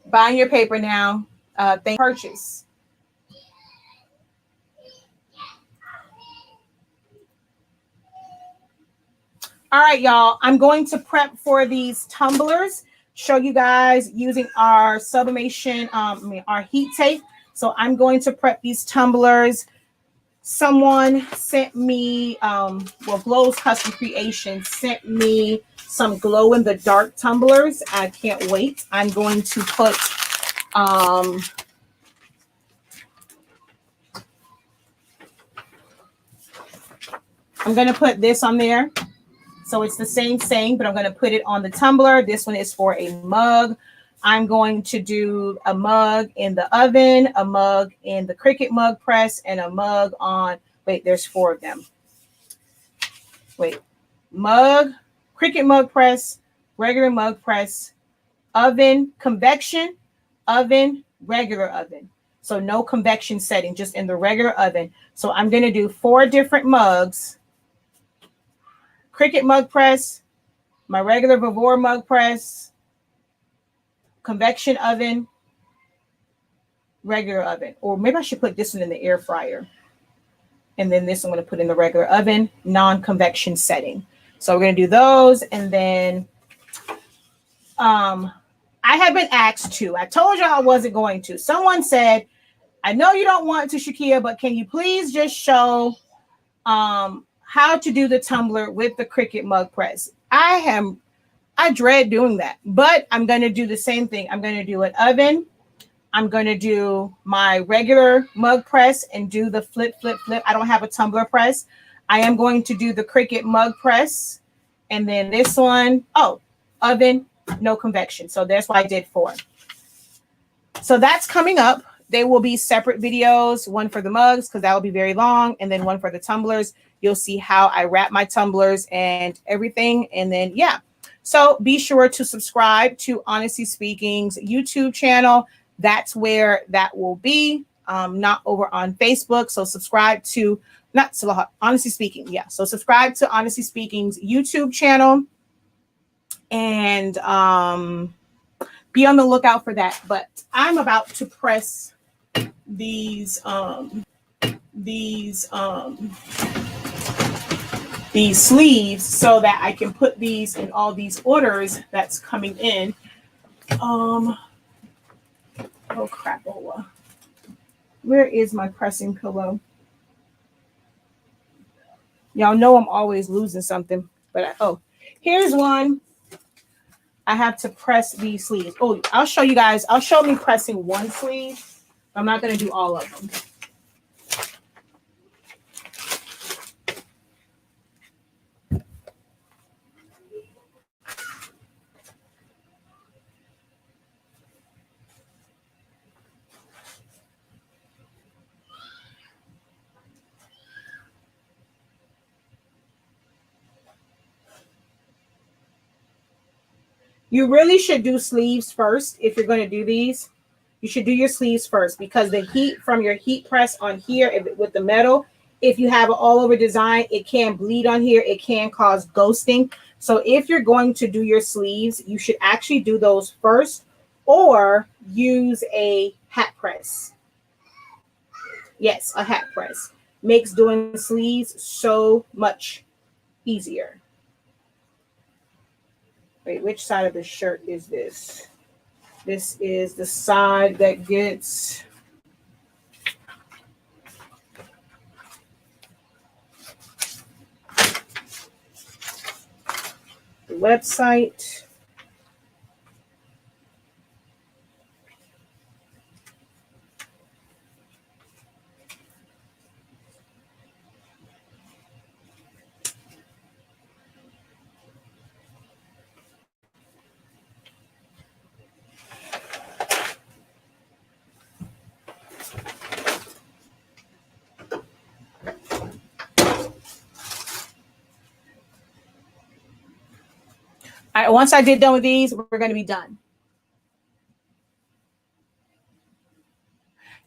Buying your paper now. Purchase. All right, y'all. I'm going to prep for these tumblers. Show you guys using our sublimation, our heat tape. So I'm going to prep these tumblers. Someone sent me, Glow's Custom Creations sent me some glow in the dark tumblers. I can't wait. I'm going to put, I'm going to put this on there. So it's the same thing, but I'm going to put it on the tumbler. This one is for a mug. I'm going to do a mug in the oven, a mug in the Cricut mug press, and a mug on, wait, there's 4 of them. Wait, mug, Cricut mug press, regular mug press, oven, convection, oven, regular oven. So no convection setting, just in the regular oven. So I'm going to do 4 different mugs. Cricut mug press, my regular Vavor mug press, convection oven, regular oven. Or maybe I should put this one in the air fryer. And then this I'm going to put in the regular oven, non-convection setting. So we're going to do those. And then I have been asked to. I told you I wasn't going to. Someone said, I know you don't want to, Shakia, but can you please just show how to do the tumbler with the Cricut mug press? I dread doing that, but I'm going to do the same thing. I'm going to do an oven. I'm going to do my regular mug press and do the flip. I don't have a tumbler press. I am going to do the Cricut mug press. And then this one, oven, no convection. So that's why I did 4. So that's coming up. They will be separate videos, one for the mugs, because that will be very long, and then one for the tumblers. You'll see how I wrap my tumblers and everything. And then, yeah. So be sure to subscribe to Honestly Speaking's YouTube channel. That's where that will be, not over on Facebook. So subscribe to, Honestly Speaking. Yeah. So subscribe to Honestly Speaking's YouTube channel and be on the lookout for that. But I'm about to press these sleeves so that I can put these in all these orders that's coming in. Oh crapola. Where is my pressing pillow? Y'all know I'm always losing something, but here's one. I have to press these sleeves. Oh, I'll show you guys. I'll show me pressing one sleeve. I'm not going to do all of them. You really should do sleeves first if you're going to do these. You should do your sleeves first because the heat from your heat press on here with the metal, if you have an all over design, it can bleed on here. It can cause ghosting. So if you're going to do your sleeves, you should actually do those first or use a hat press. Yes, a hat press makes doing sleeves so much easier. Wait, which side of the shirt is this? This is the side that gets the website. All right, once I get done with these, we're going to be done.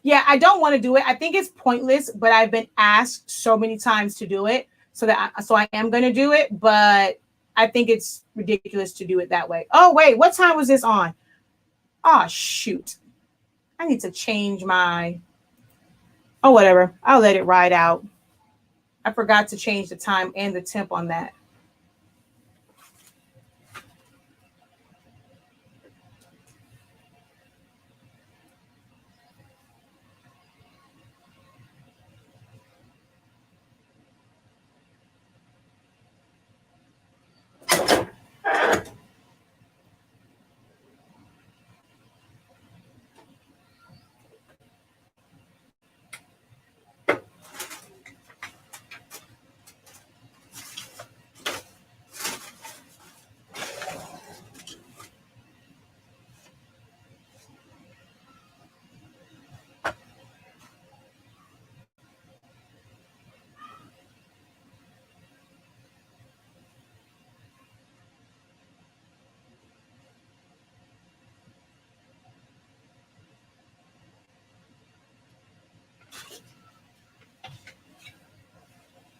Yeah, I don't want to do it. I think it's pointless, but I've been asked so many times to do it, so I am going to do it, but I think it's ridiculous to do it that way. Oh, wait, what time was this on? Oh, shoot. I need to change my, oh, whatever. I'll let it ride out. I forgot to change the time and the temp on that.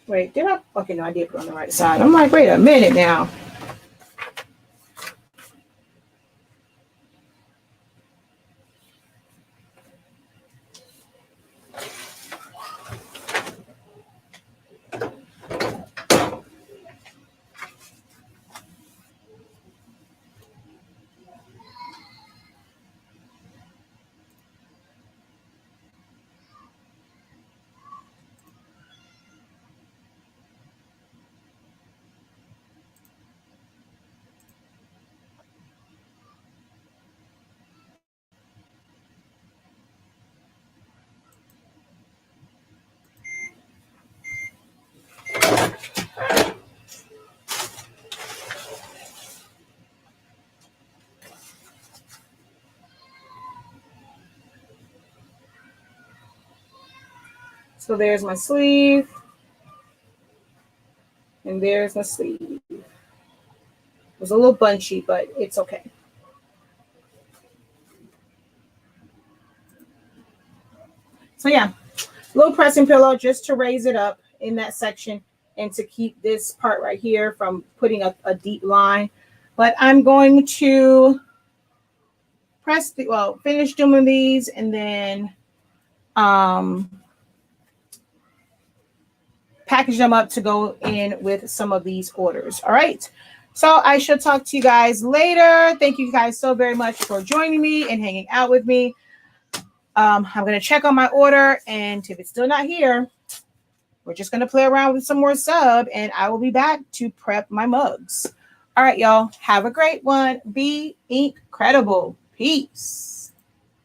Wait, did I? Okay, no, I did put it on the right side. I'm like, wait a minute now. So there's my sleeve. And there's my sleeve. It was a little bunchy, but it's okay. So yeah, little pressing pillow just to raise it up in that section and to keep this part right here from putting a deep line. But I'm going to finish doing these and then package them up to go in with some of these orders. All right. So I shall talk to you guys later. Thank you guys so very much for joining me and hanging out with me. I'm going to check on my order, and if it's still not here, we're just going to play around with some more sub, and I will be back to prep my mugs. All right, y'all. Have a great one. Be incredible. Peace.